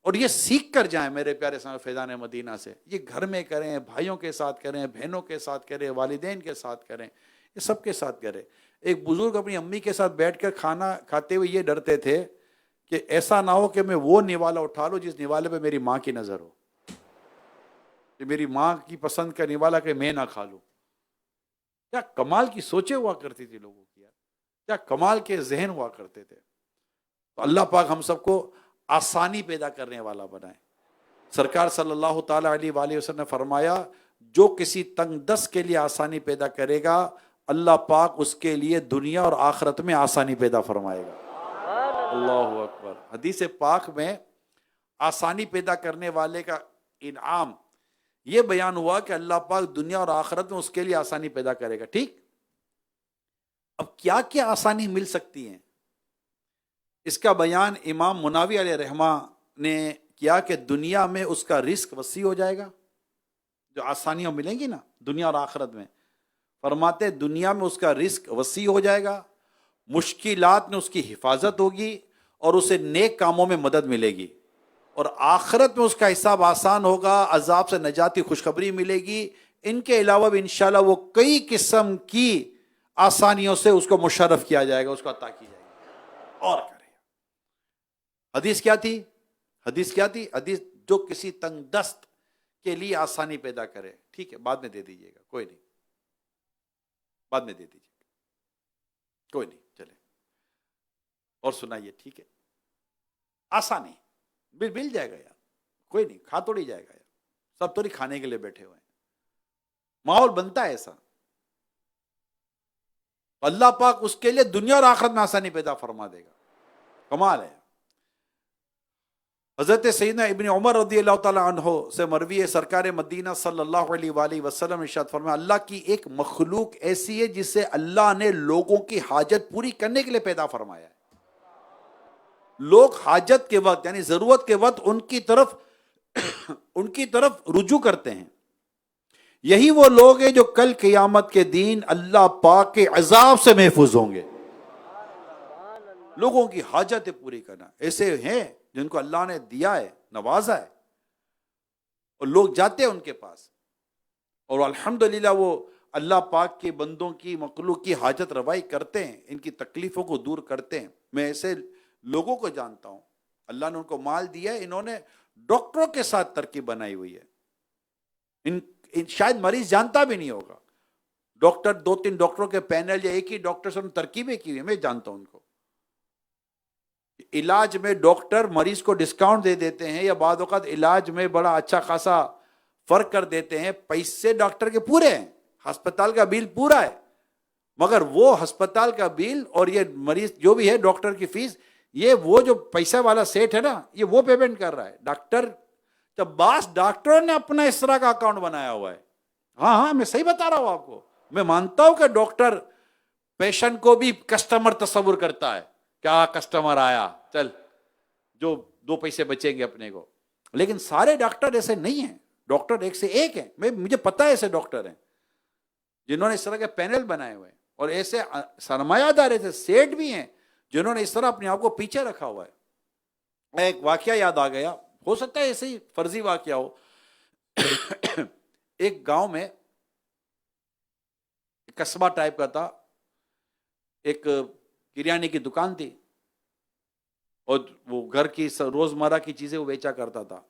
اور یہ سیکھ کر جائیں میرے پیارے فیضان مدینہ سے، یہ گھر میں کریں، بھائیوں کے ساتھ کریں، بہنوں کے ساتھ کریں، والدین کے ساتھ کریں، یہ سب کے ساتھ کریں. ایک بزرگ اپنی امی کے ساتھ بیٹھ کر کھانا کھاتے ہوئے یہ ڈرتے تھے کہ ایسا نہ ہو کہ میں وہ نوالا اٹھا لوں جس نوالے پہ میری ماں کی نظر ہو، کہ میری ماں کی پسند کا نوالا کہ میں نہ کھا لوں. کیا کمال کی سوچیں ہوا کرتی تھی لوگوں کی، کیا کمال کے ذہن ہوا کرتے تھے. تو اللہ پاک ہم سب کو آسانی پیدا کرنے والا بنائے. سرکار صلی اللہ تعالیٰ علیہ وآلہ وسلم نے فرمایا جو کسی تنگ دست کے لیے آسانی پیدا کرے گا اللہ پاک اس کے لیے دنیا اور آخرت میں آسانی پیدا فرمائے گا۔ اللہ اکبر۔ حدیث پاک میں آسانی پیدا کرنے والے کا انعام یہ بیان ہوا کہ اللہ پاک دنیا اور آخرت میں اس کے لیے آسانی پیدا کرے گا۔ ٹھیک، اب کیا کیا آسانی مل سکتی ہیں؟ اس کا بیان امام مناوی علیہ رحمہ نے کیا کہ دنیا میں اس کا رزق وسیع ہو جائے گا، جو آسانیاں ملیں گی نا دنیا اور آخرت میں، فرماتے دنیا میں اس کا رزق وسیع ہو جائے گا، مشکلات میں اس کی حفاظت ہوگی اور اسے نیک کاموں میں مدد ملے گی، اور آخرت میں اس کا حساب آسان ہوگا، عذاب سے نجات کی خوشخبری ملے گی۔ ان کے علاوہ بھی انشاءاللہ وہ کئی قسم کی آسانیوں سے اس کو مشرف کیا جائے گا، اس کو عطا کی جائے گی۔ اور کرے حدیث کیا تھی؟ حدیث کیا تھی؟ حدیث جو کسی تنگ دست کے لیے آسانی پیدا کرے، ٹھیک ہے بعد میں دے دیجیے گا، کوئی نہیں، بعد میں دے دیجیے گا، کوئی نہیں، چلے اور سنائیے، ٹھیک ہے آسانی مل جائے گا یار، کوئی نہیں، کھا توڑی جائے گا یار، سب تو نہیں کھانے کے لیے بیٹھے ہوئے ہیں، ماحول بنتا ہے ایسا، اللہ پاک اس کے لیے دنیا اور آخرت میں آسانی پیدا فرما دے گا، کمال ہے۔ حضرت سیدنا ابن عمر رضی اللہ تعالیٰ عنہ سے مروی ہے، سرکار مدینہ صلی اللہ علیہ وآلہ وسلم ارشاد فرمایا اللہ کی ایک مخلوق ایسی ہے جسے اللہ نے لوگوں کی حاجت پوری کرنے کے لیے پیدا فرمایا ہے۔ لوگ حاجت کے وقت یعنی ضرورت کے وقت ان کی طرف رجوع کرتے ہیں، یہی وہ لوگ ہیں جو کل قیامت کے دن اللہ پاک کے عذاب سے محفوظ ہوں گے۔ لوگوں کی حاجتیں پوری کرنا، ایسے ہیں جن کو اللہ نے دیا ہے، نوازا ہے، اور لوگ جاتے ہیں ان کے پاس، اور الحمدللہ وہ اللہ پاک کے بندوں کی مخلوق کی حاجت روائی کرتے ہیں، ان کی تکلیفوں کو دور کرتے ہیں۔ میں ایسے لوگوں کو جانتا ہوں، اللہ نے ان کو مال دیا ہے، انہوں نے ڈاکٹروں کے ساتھ ترکیب بنائی ہوئی ہے، شاید مریض جانتا بھی نہیں ہوگا، ڈاکٹر 2-3 ڈاکٹروں کے پینل یا ایک ہی ڈاکٹر سے ترکیبیں کی ہوئی ہیں، میں جانتا ہوں ان کو۔ علاج میں ڈاکٹر مریض کو ڈسکاؤنٹ دے دیتے ہیں، یا بعض اوقات علاج میں بڑا اچھا خاصا فرق کر دیتے ہیں، پیسے ڈاکٹر کے پورے ہیں، ہسپتال کا بل پورا ہے، مگر وہ ہسپتال کا بل اور یہ مریض جو بھی ہے ڈاکٹر کی فیس، یہ وہ جو پیسہ والا سیٹ ہے نا، یہ وہ پیمنٹ کر رہا ہے ڈاکٹر۔ جب بعض ڈاکٹروں نے اپنا اس طرح کا اکاؤنٹ بنایا ہوا ہے، ہاں میں صحیح بتا رہا ہوں آپ کو، میں مانتا ہوں کہ ڈاکٹر پیشنٹ کو بھی کسٹمر تصور کرتا ہے، کیا کسٹمر آیا، چل جو 2 پیسے بچیں گے اپنے کو، لیکن سارے ڈاکٹر ایسے نہیں ہیں، ڈاکٹر ایک سے ایک ہیں، مجھے پتا ہے ایسے ڈاکٹر ہیں جنہوں نے اس طرح کے پینل بنائے ہوئے ہیں، اور ایسے سرمایہ دار ایسے سیٹ بھی ہیں جنہوں نے اس طرح اپنے آپ کو پیچھے رکھا ہوا ہے۔ ایک واقعہ یاد آ گیا، ہو سکتا ہے ایسے ہی فرضی واقعہ ہو۔ ایک گاؤں میں قصبہ ٹائپ کا تھا، ایک کریانے کی دکان تھی، اور وہ گھر کی روزمرہ کی چیزیں وہ بیچا کرتا تھا۔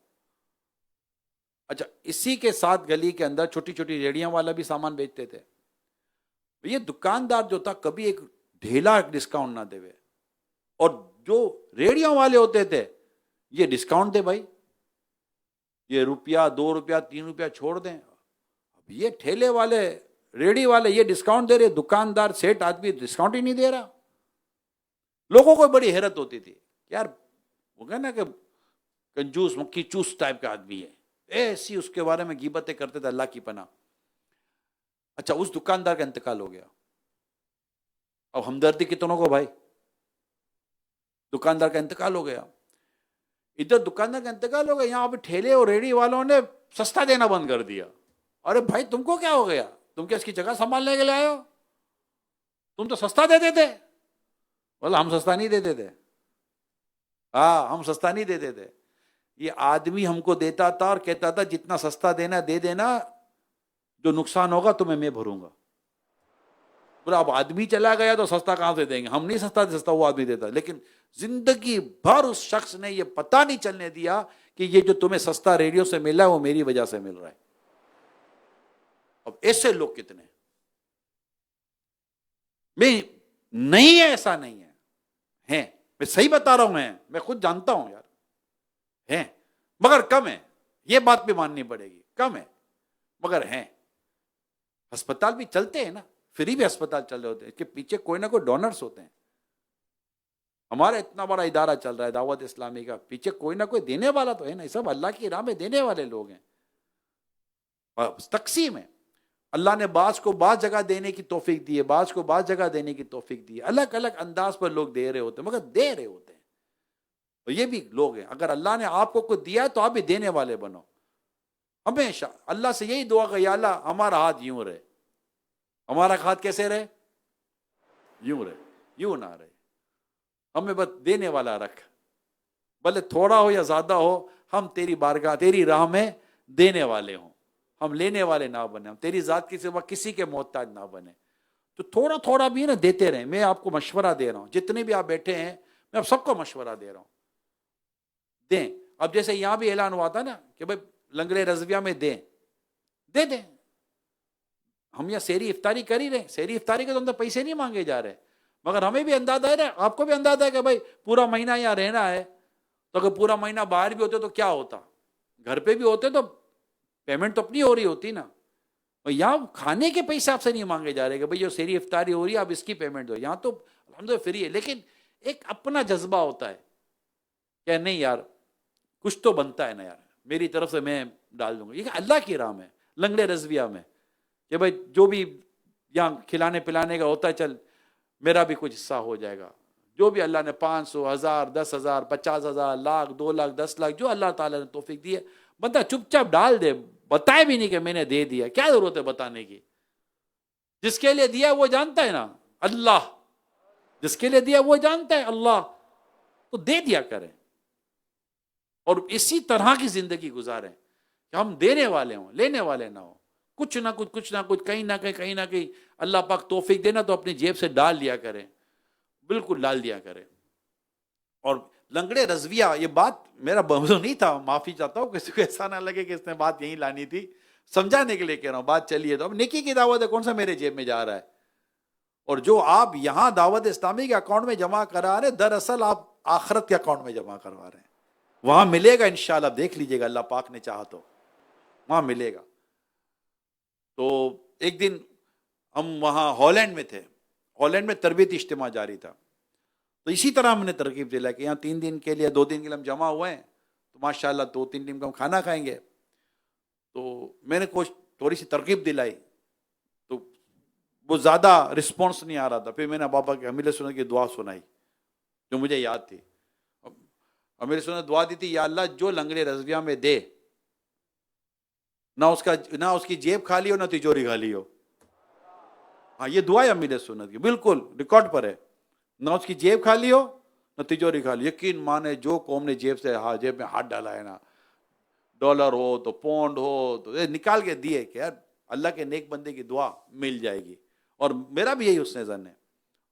اچھا، اسی کے ساتھ گلی کے اندر چھوٹی چھوٹی ریڑیاں والا بھی سامان بیچتے تھے۔ یہ دکاندار جو تھا کبھی ایک ڈھیلا ڈسکاؤنٹ نہ دے، اور جو ریڑیاں والے ہوتے تھے یہ ڈسکاؤنٹ دے، بھائی یہ روپیہ 2 روپیہ 3 روپیہ چھوڑ دیں۔ اب یہ ٹھیلے والے ریڑی والے یہ ڈسکاؤنٹ دے رہے، دکاندار سیٹ آدمی ڈسکاؤنٹ ہی نہیں دے رہا۔ لوگوں کو بڑی حیرت ہوتی تھی، یار وہ کہنا کہ کنجوس مکھی چوس ٹائپ کا آدمی ہے، ایسی اس کے بارے میں غیبتیں کرتے تھے، اللہ کی پناہ۔ اچھا، اس دکاندار کا انتقال ہو گیا، اب ہمدردی کتنوں کو بھائی، دکاندار کا انتقال ہو گیا، ادھر دکاندار کا انتقال ہو گیا، یہاں پہ ٹھیلے اور ریڑی والوں نے سستا دینا بند کر دیا۔ ارے بھائی تم کو کیا ہو گیا، تم کیا اس کی جگہ سنبھالنے کے لیے آئے ہو؟ تم تو سستا دیتے تھے۔ بولا ہم سستا نہیں دیتے تھے، ہاں ہم سستا نہیں دیتے تھے، یہ آدمی ہم کو دیتا تھا اور کہتا تھا جتنا سستا دینا دے دینا، جو نقصان ہوگا تمہیں میں بھروں گا۔ بولا اب آدمی چلا گیا تو سستا کہاں سے دیں گے، ہم نہیں سستا سستا وہ آدمی دیتا، لیکن زندگی بھر اس شخص نے یہ پتہ نہیں چلنے دیا کہ یہ جو تمہیں سستا ریڈیو سے ملا ہے وہ میری وجہ سے مل رہا ہے۔ اب ایسے لوگ کتنے میں نہیں ہے، ایسا نہیں ہے، ہیں، میں صحیح بتا رہا ہوں، میں خود جانتا ہوں یار، ہیں مگر کم ہے، یہ بات بھی ماننی پڑے گی، کم ہے مگر ہیں۔ ہسپتال بھی چلتے ہیں نا، فری بھی ہسپتال چل رہے ہوتے ہیں، اس کے پیچھے کوئی نہ کوئی ڈونرز ہوتے ہیں۔ ہمارا اتنا بڑا ادارہ چل رہا ہے دعوت اسلامی کا، پیچھے کوئی نہ کوئی دینے والا تو ہے نا، یہ سب اللہ کی راہ میں دینے والے لوگ ہیں۔ تقسیم ہے، اللہ نے بعض کو بعض جگہ دینے کی توفیق دی ہے، بعض کو بعض جگہ دینے کی توفیق دی ہے، الگ الگ انداز پر لوگ دے رہے ہوتے ہیں، مگر دے رہے ہوتے ہیں۔ اور یہ بھی لوگ ہیں، اگر اللہ نے آپ کو کچھ دیا ہے تو آپ بھی دینے والے بنو۔ ہمیشہ اللہ سے یہی دعا کہ یا اللہ ہمارا ہاتھ یوں رہے، ہمارا ہاتھ کیسے رہے؟ یوں رہے، یوں نہ رہے، ہمیں بس دینے والا رکھ، بھلے تھوڑا ہو یا زیادہ ہو، ہم تیری بارگاہ تیری راہ میں دینے والے ہوں، ہم لینے والے نہ بنے، ہم تیری ذات کی سوا کسی کے محتاج نہ بنے۔ تو تھوڑا تھوڑا بھی نا دیتے رہیں۔ میں آپ کو مشورہ دے رہا ہوں، جتنے بھی آپ بیٹھے ہیں میں آپ سب کو مشورہ دے رہا ہوں، دیں۔ اب جیسے یہاں بھی اعلان ہوا تھا نا کہ بھائی لنگڑے رضویہ میں دیں، دے دیں۔ ہم یہاں سحری افطاری کر ہی رہے ہیں، سحری افطاری کے تو اندر پیسے نہیں مانگے جا رہے، مگر ہمیں بھی اندازہ ہے نا، آپ کو بھی اندازہ ہے کہ بھائی پورا مہینہ یہاں رہنا ہے، تو اگر پورا مہینہ باہر بھی ہوتے تو کیا ہوتا، گھر پہ بھی ہوتے تو پیمنٹ تو اپنی ہو رہی ہوتی نا۔ اور یہاں کھانے کے پیسے آپ سے نہیں مانگے جا رہے کہ بھائی جو سحری افطاری ہو رہی ہے آپ اس کی پیمنٹ دو، یہاں تو الحمدللہ فری ہے، لیکن ایک اپنا جذبہ ہوتا ہے کہ نہیں یار کچھ تو بنتا ہے نا یار، میری طرف سے میں ڈال دوں گا۔ یہ اللہ کی راہ میں لنگڑے رضویہ میں کہ بھائی جو بھی یہاں کھلانے پلانے کا ہوتا ہے چل میرا بھی کچھ حصہ ہو جائے گا، جو بھی اللہ نے 500، 1000، 10,000، 50,000، لاکھ، 2 لاکھ، 10 لاکھ جو اللہ تعالیٰ نے توفیق دی ہے، بندہ چپ چاپ ڈال دے، بتائے بھی نہیں کہ میں نے دے دیا، کیا ضرورت ہے بتانے کی؟ جس کے لیے دیا وہ جانتا ہے نا، اللہ جس کے لیے دیا وہ جانتا ہے اللہ، تو دے دیا کریں اور اسی طرح کی زندگی گزاریں کہ ہم دینے والے ہوں، لینے والے نہ ہوں۔ کچھ نہ کچھ کہیں نہ کہیں اللہ پاک توفیق دینا تو اپنی جیب سے ڈال دیا کریں، بالکل ڈال دیا کریں۔ اور لنگڑے رضویہ یہ بات میرا موضوع نہیں تھا، معافی چاہتا ہوں، کسی کو ایسا نہ لگے کہ اس نے بات یہیں لانی تھی، سمجھانے کے لیے کہہ رہا ہوں، بات چلیے تو اب نیکی کی دعوت ہے، کون سا میرے جیب میں جا رہا ہے؟ اور جو آپ یہاں دعوت اسلامی کے اکاؤنٹ میں جمع کرا رہے ہیں دراصل آپ آخرت کے اکاؤنٹ میں جمع کروا رہے ہیں، وہاں ملے گا انشاءاللہ، دیکھ لیجئے گا اللہ پاک نے چاہا تو وہاں ملے گا۔ تو ایک دن ہم وہاں ہالینڈ میں تھے، ہالینڈ میں تربیتی اجتماع جاری تھا، تو اسی طرح ہم نے ترغیب دلائی کہ یہاں 3 دن کے لیے 2 دن کے لیے ہم جمع ہوئے ہیں، تو ماشاءاللہ 2-3 دن کا ہم کھانا کھائیں گے۔ تو میں نے کچھ تھوڑی سی ترغیب دلائی تو وہ زیادہ رسپانس نہیں آ رہا تھا، پھر میں نے بابا کی امیر سنت کی دعا سنائی جو مجھے یاد تھی۔ امیر سنت دعا دی تھی، یا اللہ جو لنگڑے رضویہ میں دے، نہ اس کی جیب خالی ہو نہ تجوری خالی ہو۔ ہاں یہ دعا ہے امیر سنت کی، بالکل ریکارڈ پر ہے، نہ اس کی جیب خالی ہو نہ تجوری خالی۔ یقین مانے جو قوم نے جیب میں ہاتھ ڈالا ہے نا، ڈالر ہو تو پاؤنڈ ہو تو نکال کے دیے کہ یار اللہ کے نیک بندے کی دعا مل جائے گی، اور میرا بھی یہی حسن ظن ہے۔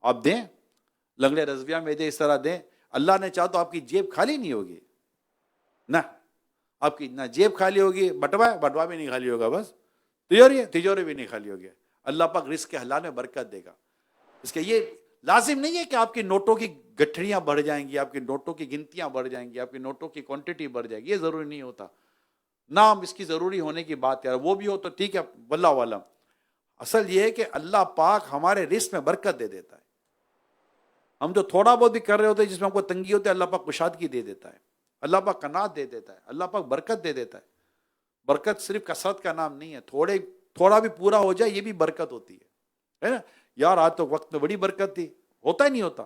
آپ دیں، لنگڑے رضویہ میں دیں، اس طرح دیں، اللہ نے چاہا تو آپ کی جیب خالی نہیں ہوگی، نہ آپ کی نہ جیب خالی ہوگی، بٹوا بھی نہیں خالی ہوگا، بس تجوری بھی نہیں خالی ہوگی۔ اللہ پاک رزق کے حلال میں برکت دے گا۔ اس کے یہ لازم نہیں ہے کہ آپ کی نوٹوں کی گٹھڑیاں بڑھ جائیں گی، آپ کی نوٹوں کی گنتیاں بڑھ جائیں گی، آپ کی نوٹوں کی کوانٹٹی بڑھ جائے گی، یہ ضروری نہیں ہوتا۔ نام اس کی ضروری ہونے کی بات ہے، وہ بھی ہو تو ٹھیک ہے، واللہ عالم۔ اصل یہ ہے کہ اللہ پاک ہمارے رزق میں برکت دے دیتا ہے۔ ہم جو تھوڑا بہت بھی کر رہے ہوتے ہیں، جس میں ہم کو تنگی ہوتی ہے، اللہ پاک کشادگی دے دیتا ہے، اللہ پاک قناعت دے دیتا ہے، اللہ پاک برکت دے دیتا ہے۔ برکت صرف کثرت کا نام نہیں ہے، تھوڑا بھی پورا ہو جائے یہ بھی برکت ہوتی ہے نا۔ یار آج تو وقت میں بڑی برکت تھی، ہوتا ہی نہیں ہوتا،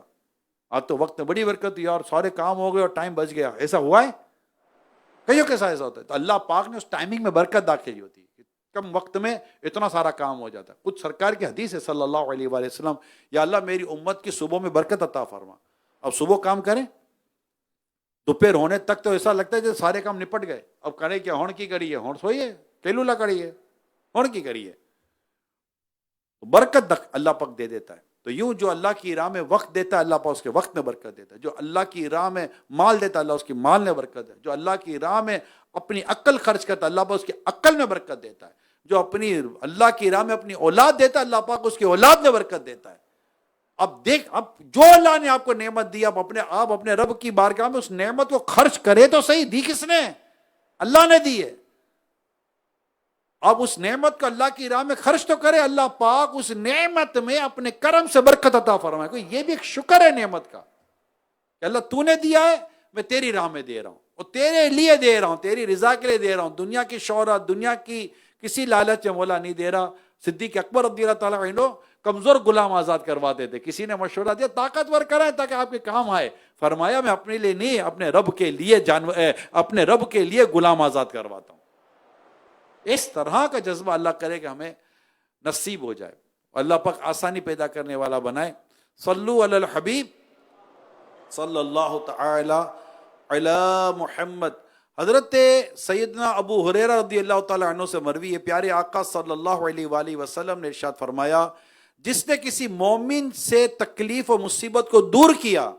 آج تو وقت میں بڑی برکت تھی یار، سارے کام ہو گئے اور ٹائم بچ گیا، ایسا ہوا ہے؟ کئیوں کے ساتھ ایسا ہوتا ہے۔ تو اللہ پاک نے اس ٹائمنگ میں برکت داخل ہوتی ہے، کم وقت میں اتنا سارا کام ہو جاتا ہے۔ کچھ سرکار کی حدیث ہے صلی اللہ علیہ وآلہ وسلم، یا اللہ میری امت کی صبح میں برکت عطا فرما۔ اب صبح کام کریں، دوپہر ہونے تک تو ایسا لگتا ہے جیسے سارے کام نپٹ گئے، اب کرے کیا، ہون کی کری ہے، ہون سوئی ہے، کیلولا کری ہے، ہون کی کری ہے۔ برکت اللہ پاک دے دیتا ہے۔ تو یوں جو اللہ کی راہ میں وقت دیتا ہے، اللہ پاک اس کے وقت میں برکت دیتا ہے۔ جو اللہ کی راہ میں مال دیتا ہے، اللہ اس کی مال میں برکت دیتا ہے۔ جو اللہ کی راہ میں اپنی عقل خرچ کرتا ہے، اللہ پاک اس کی عقل میں برکت دیتا ہے۔ جو اپنی اللہ کی راہ میں اپنی اولاد دیتا ہے، اللہ پاک اس کی اولاد میں برکت دیتا ہے۔ اب دیکھ، اب جو اللہ نے آپ کو نعمت دی، آپ اپنے رب کی بارگاہ میں اس نعمت کو خرچ کرے تو صحیح، دی کس نے؟ اللہ نے دی ہے۔ اب اس نعمت کو اللہ کی راہ میں خرچ تو کرے، اللہ پاک اس نعمت میں اپنے کرم سے برکت عطا فرمائے. کوئی یہ بھی ایک شکر ہے نعمت کا کہ اللہ تو نے دیا ہے، میں تیری راہ میں دے رہا ہوں، اور تیرے لیے دے رہا ہوں، تیری رضا کے لیے دے رہا ہوں. دنیا کی شہرت، دنیا کی کسی لالچ میں مولا نہیں دے رہا. صدیق اکبر رضی اللہ تعالیٰ عنہ کمزور غلام آزاد کرواتے تھے. کسی نے مشورہ دیا طاقتور کریں تاکہ آپ کے کام آئے. فرمایا میں اپنے لیے نہیں، اپنے رب کے لیے اپنے رب کے لیے غلام آزاد کرواتا ہوں. اس طرح کا جذبہ اللہ کرے کہ ہمیں نصیب ہو جائے. اللہ پاک آسانی پیدا کرنے والا بنائے. صلو علی الحبیب صلی اللہ تعالی علی محمد. حضرت سیدنا ابو ہریرہ رضی اللہ تعالیٰ عنہ سے مروی ہے، پیارے آقا صلی اللہ علیہ وآلہ وسلم نے ارشاد فرمایا، جس نے کسی مومن سے تکلیف و مصیبت کو دور کیا،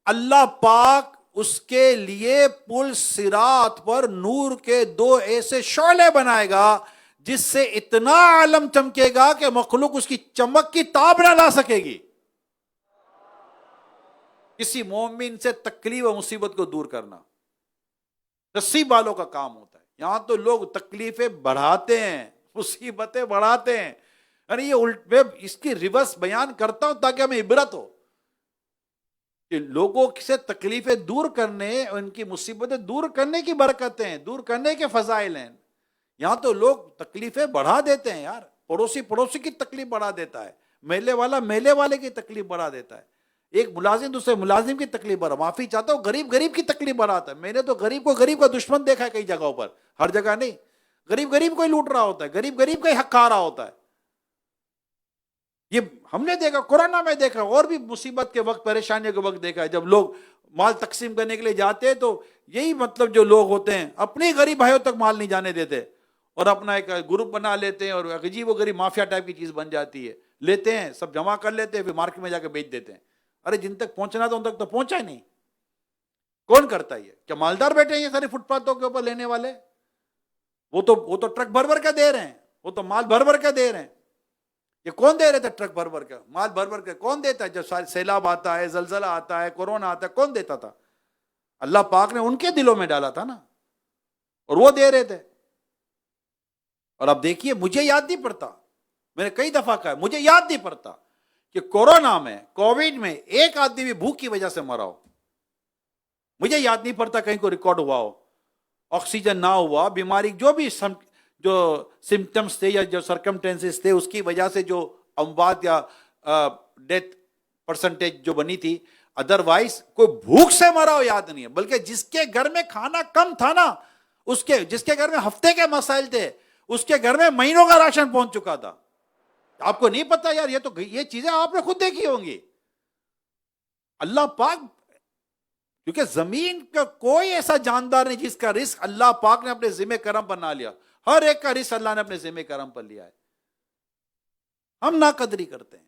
اللہ پاک اس کے لیے پل صراط پر نور کے 2 ایسے شعلے بنائے گا جس سے اتنا عالم چمکے گا کہ مخلوق اس کی چمک کی تاب نہ لا سکے گی. کسی مومن سے تکلیف و مصیبت کو دور کرنا نصیب والوں کا کام ہوتا ہے. یہاں تو لوگ تکلیفیں بڑھاتے ہیں، مصیبتیں بڑھاتے ہیں. یعنی یہ میں اس کی ریورس بیان کرتا ہوں تاکہ ہمیں عبرت ہو کہ لوگوں سے تکلیفیں دور کرنے، ان کی مصیبتیں دور کرنے کی برکتیں، دور کرنے کے فضائل ہیں. یہاں تو لوگ تکلیفیں بڑھا دیتے ہیں یار. پڑوسی کی تکلیف بڑھا دیتا ہے، میلے والا میلے والے کی تکلیف بڑھا دیتا ہے، ایک ملازم دوسرے ملازم کی تکلیف بڑھا. معافی چاہتا ہوں، غریب کی تکلیف بڑھاتا ہے. میں نے تو غریب کا دشمن دیکھا ہے کئی جگہوں پر، ہر جگہ نہیں. غریب کو ہی لوٹ رہا ہوتا ہے، غریب کا ہی حق کھا رہا ہوتا ہے. یہ ہم نے دیکھا، کورونا میں دیکھا، اور بھی مصیبت کے وقت، پریشانیوں کے وقت دیکھا ہے. جب لوگ مال تقسیم کرنے کے لیے جاتے ہیں تو یہی مطلب جو لوگ ہوتے ہیں اپنے غریب بھائیوں تک مال نہیں جانے دیتے، اور اپنا ایک گروپ بنا لیتے ہیں، اور عجیب و غریب مافیا ٹائپ کی چیز بن جاتی ہے. لیتے ہیں سب جمع کر لیتے ہیں، پھر مارکیٹ میں جا کے بیچ دیتے ہیں. ارے جن تک پہنچنا تھا ان تک تو پہنچا ہی نہیں. کون کرتا ہے یہ؟ کیا مالدار بیٹھے ہیں یہ سارے فٹ پاتھوں کے اوپر لینے والے؟ وہ تو ٹرک بھر کے دے رہے ہیں، وہ تو مال بھر کے دے رہے ہیں. یہ کون دے رہے تھے ٹرک بھر کا مال بھر کے؟ کون دیتا ہے؟ جب سیلاب آتا ہے، زلزلہ آتا ہے، کورونا آتا ہے، کون دیتا تھا؟ اللہ پاک نے ان کے دلوں میں ڈالا تھا نا، اور وہ دے رہے تھے. اور اب دیکھیے، مجھے یاد نہیں پڑتا، میں نے کئی دفعہ کہا مجھے یاد نہیں پڑتا کہ کورونا میں، کووڈ میں ایک آدمی بھی بھوک کی وجہ سے مرا ہو. مجھے یاد نہیں پڑتا کہیں کو ریکارڈ ہوا ہو. آکسیجن نہ ہوا، بیماری جو سمپٹمز تھے یا جو سرکمٹینسز تھے اس کی وجہ سے جو اموات یا ڈیتھ پرسنٹیج جو بنی تھی، ادروائز کوئی بھوک سے مرا ہو یاد نہیں ہے. بلکہ جس کے گھر میں کھانا کم تھا نا، جس کے گھر میں ہفتے کے مسائل تھے، اس کے گھر میں مہینوں کا راشن پہنچ چکا تھا. آپ کو نہیں پتا یار؟ یہ چیزیں آپ نے خود دیکھی ہوں گی. اللہ پاک، کیونکہ زمین کا کوئی ایسا جاندار نہیں جس کا رزق اللہ پاک نے اپنے ذمہ کرم پر نہ لیا. ہر ایک کا رزق اللہ نے اپنے ذمہ کرم پر لیا ہے. ہم ناقدری کرتے ہیں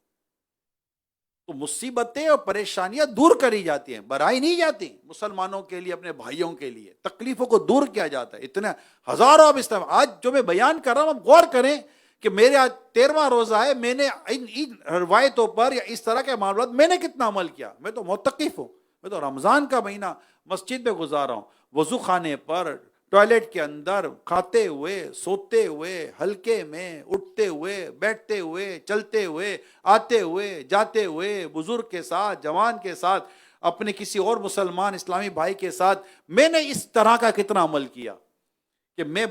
تو مصیبتیں اور پریشانیاں دور کری جاتی ہیں، بڑھائی نہیں جاتی. مسلمانوں کے لیے، اپنے بھائیوں کے لیے تکلیفوں کو دور کیا جاتا ہے. اتنے ہزاروں اب اس طرح آج جو میں بیان کر رہا ہوں، اب غور کریں کہ میرے آج 13واں روزہ ہے، میں نے ان روایتوں پر یا اس طرح کے معاملات میں نے کتنا عمل کیا. میں تو معتکف ہوں، میں تو رمضان کا مہینہ مسجد میں گزارا ہوں، وضو خانے پر، ٹوائلٹ کے اندر، کھاتے ہوئے، سوتے ہوئے، ہلکے میں، اٹھتے ہوئے، بیٹھتے ہوئے، چلتے ہوئے، آتے ہوئے، جاتے ہوئے، بزرگ کے ساتھ، جوان کے ساتھ، اپنے کسی اور مسلمان اسلامی بھائی کے ساتھ. میں نے اس طرح کا کتنا عمل کیا کہ میں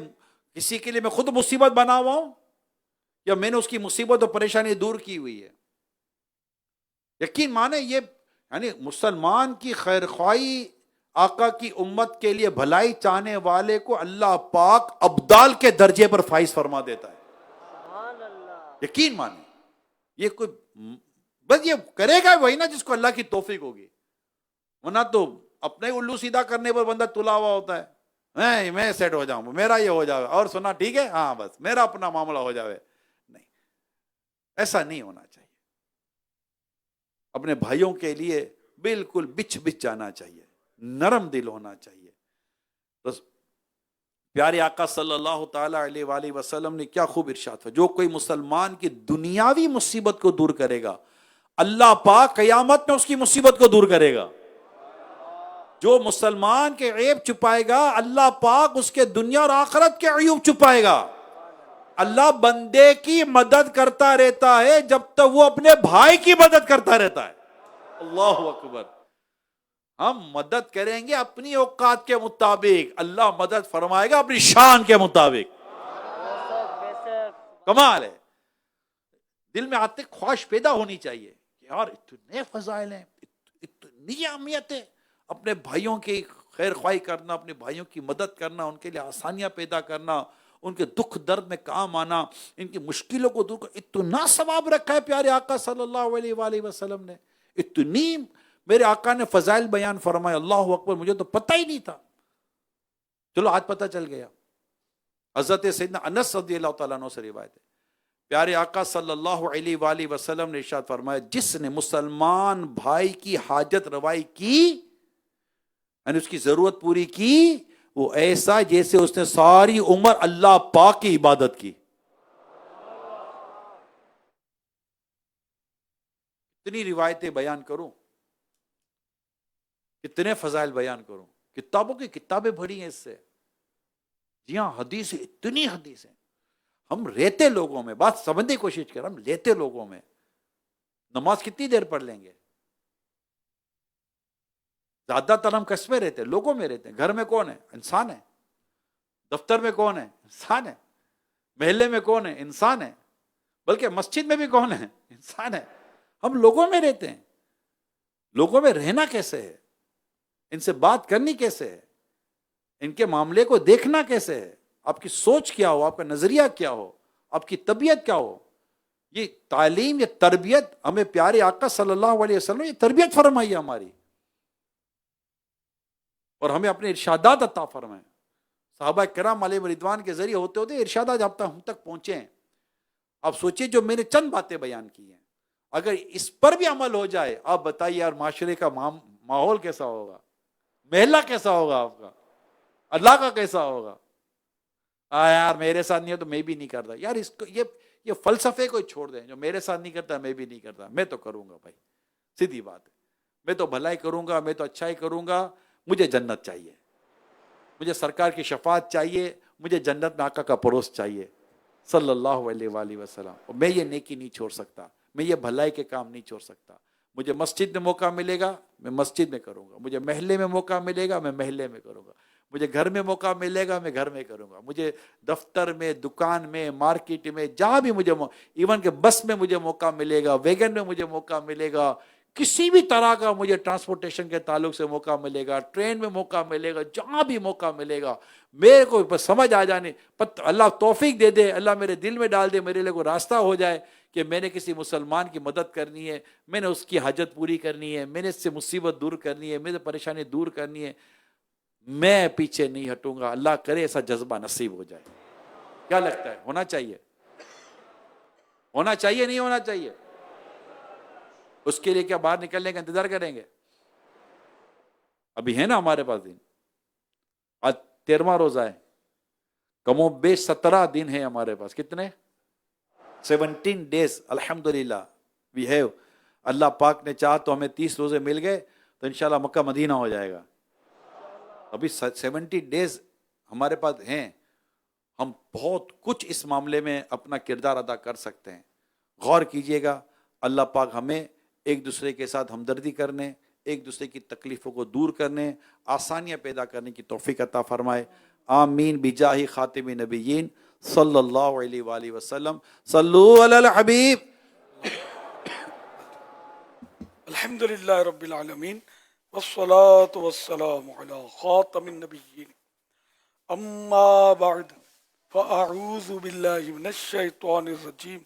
کسی کے لیے میں خود مصیبت بنا ہوا ہوں یا میں نے اس کی مصیبت اور پریشانی دور کی ہوئی ہے. یقین مانے یہ یعنی مسلمان کی خیر خواہی، آقا کی امت کے لیے بھلائی چاہنے والے کو اللہ پاک ابدال کے درجے پر فائز فرما دیتا ہے. یقین مانے یہ کوئی بس یہ کرے گا وہی نا جس کو اللہ کی توفیق ہوگی، ورنہ تو اپنے الو سیدھا کرنے پر بندہ تلا ہوا ہوتا ہے. میں سیٹ ہو جاؤں، میرا یہ ہو جاوے، اور سنا ٹھیک ہے، ہاں بس میرا اپنا معاملہ ہو جاوے. نہیں، ایسا نہیں ہونا چاہیے. اپنے بھائیوں کے لیے بالکل بچھ جانا چاہیے، نرم دل ہونا چاہیے. تو پیارے آقا صلی اللہ تعالی علیہ وآلہ وسلم نے کیا خوب ارشاد ہے، جو کوئی مسلمان کی دنیاوی مصیبت کو دور کرے گا، اللہ پاک قیامت میں اس کی مصیبت کو دور کرے گا. جو مسلمان کے عیب چھپائے گا، اللہ پاک اس کے دنیا اور آخرت کے عیوب چھپائے گا. اللہ بندے کی مدد کرتا رہتا ہے جب تک وہ اپنے بھائی کی مدد کرتا رہتا ہے. اللہ اکبر. ہم مدد کریں گے اپنی اوقات کے مطابق, اللہ مدد فرمائے گا اپنی شان کے مطابق. کمال ہے. دل میں آتے خواہش پیدا ہونی چاہیے کہ یار اتنے فضائل ہیں, اتنی اہمیت ہے, اپنے بھائیوں کی خیر خواہی کرنا, اپنے بھائیوں کی مدد کرنا, ان کے لیے آسانیاں پیدا کرنا, ان کے دکھ درد میں کام آنا, ان کی مشکلوں کو دور کرنا. اتنا ثواب رکھا ہے پیارے آقا صلی اللہ علیہ وآلہ وسلم نے, اتنی میرے آقا نے فضائل بیان فرمائے. اللہ اکبر, مجھے تو پتہ ہی نہیں تھا, چلو آج پتہ چل گیا. حضرت سیدنا انس رضی اللہ تعالیٰ عنہ سے روایت ہے, پیارے آقا صلی اللہ علیہ وآلہ وسلم نے ارشاد فرمایا, جس نے مسلمان بھائی کی حاجت روائی کی, یعنی اس کی ضرورت پوری کی, وہ ایسا جیسے اس نے ساری عمر اللہ پاک کی عبادت کی. اتنی روایتیں بیان کروں, کتنے فضائل بیان کروں, کتابوں کی کتابیں بھری ہیں اس سے. جی ہاں, حدیث, اتنی حدیث ہیں. ہم رہتے لوگوں میں, بات سمجھنے کی کوشش کر, ہم لیتے لوگوں میں نماز کتنی دیر پڑھ لیں گے؟ زیادہ تر ہم کس میں رہتے ہیں؟ لوگوں میں رہتے ہیں. گھر میں کون ہے؟ انسان ہے. دفتر میں کون ہے؟ انسان ہے. محلے میں کون ہے؟ انسان ہے. بلکہ مسجد میں بھی کون ہے؟ انسان ہے. ہم لوگوں میں رہتے ہیں. لوگوں میں رہنا کیسے ہے, ان سے بات کرنی کیسے ہے, ان کے معاملے کو دیکھنا کیسے ہے, آپ کی سوچ کیا ہو, آپ کا نظریہ کیا ہو, آپ کی طبیعت کیا ہو, یہ تعلیم, یہ تربیت ہمیں پیارے آقا صلی اللہ علیہ وسلم یہ تربیت فرمائی ہے ہماری, اور ہمیں اپنے ارشادات عطا فرمائے. صحابہ کرام علیہ رضوان کے ذریعے ہوتے ہوتے ارشادات اب تک ہم تک پہنچے ہیں. آپ سوچئے جو میں نے چند باتیں بیان کی ہیں, اگر اس پر بھی عمل ہو جائے, آپ بتائیے یار معاشرے کا ماحول کیسا ہوگا, محلہ کیسا ہوگا, آپ کا اللہ کا کیسا ہوگا. یار میرے ساتھ نہیں ہے تو میں بھی نہیں کرتا. یار اس کو یہ فلسفے کو چھوڑ دیں, جو میرے ساتھ نہیں کرتا میں بھی نہیں کرتا, میں تو کروں گا بھائی, سیدھی بات ہے. میں تو بھلائی کروں گا, میں تو اچھائی کروں گا. مجھے جنت چاہیے, مجھے سرکار کی شفاعت چاہیے, مجھے جنت میں آقا کا پڑوس چاہیے صلی اللہ علیہ وآلہ وسلم. اور میں یہ نیکی نہیں چھوڑ سکتا, میں یہ بھلائی کے کام نہیں چھوڑ سکتا. مجھے مسجد میں موقع ملے گا میں مسجد میں کروں گا, مجھے محلے میں موقع ملے گا میں محلے میں کروں گا, مجھے گھر میں موقع ملے گا میں گھر میں کروں گا, مجھے دفتر میں, دکان میں, مارکیٹ میں, جہاں بھی مجھے, ایون کہ بس میں مجھے موقع ملے گا, ویگن میں مجھے موقع ملے گا, کسی بھی طرح کا مجھے ٹرانسپورٹیشن کے تعلق سے موقع ملے گا, ٹرین میں موقع ملے گا, جہاں بھی موقع ملے گا, میرے کو بس سمجھ آ جانے, اللہ توفیق دے دے, اللہ میرے دل میں ڈال دے, میرے لیے کوئی راستہ ہو جائے کہ میں نے کسی مسلمان کی مدد کرنی ہے, میں نے اس کی حاجت پوری کرنی ہے, میں نے اس سے مصیبت دور کرنی ہے, میرے پریشانی دور کرنی ہے, میں پیچھے نہیں ہٹوں گا. اللہ کرے ایسا جذبہ نصیب ہو جائے. کیا لگتا ہے, ہونا چاہیے, ہونا چاہیے, نہیں ہونا چاہیے؟ اس کے لیے کیا باہر نکلنے کا انتظار کریں گے؟ ابھی ہے نا ہمارے پاس دن, آج 13واں روزہ ہے, کم و بیش 17 دن ہے ہمارے پاس. کتنے؟ 17 days. الحمدللہ وی ہیو. اللہ پاک نے چاہا تو ہمیں 30 روزے مل گئے تو انشاءاللہ مکہ مدینہ ہو جائے گا. ابھی 70 days ہمارے پاس ہیں. ہم بہت کچھ اس معاملے میں اپنا کردار ادا کر سکتے ہیں. غور کیجئے گا, اللہ پاک ہمیں ایک دوسرے کے ساتھ ہمدردی کرنے, ایک دوسرے کی تکلیفوں کو دور کرنے, آسانیاں پیدا کرنے کی توفیق عطا فرمائے. آمین بجاہ خاتم نبیین صلی اللہ علیہ وآلہ وسلم. صلو علی الحبیب. الحمدللہ رب العالمین والصلاة والسلام علی خاتم النبیین. اما بعد فاعوذ باللہ من الشیطان الرجیم.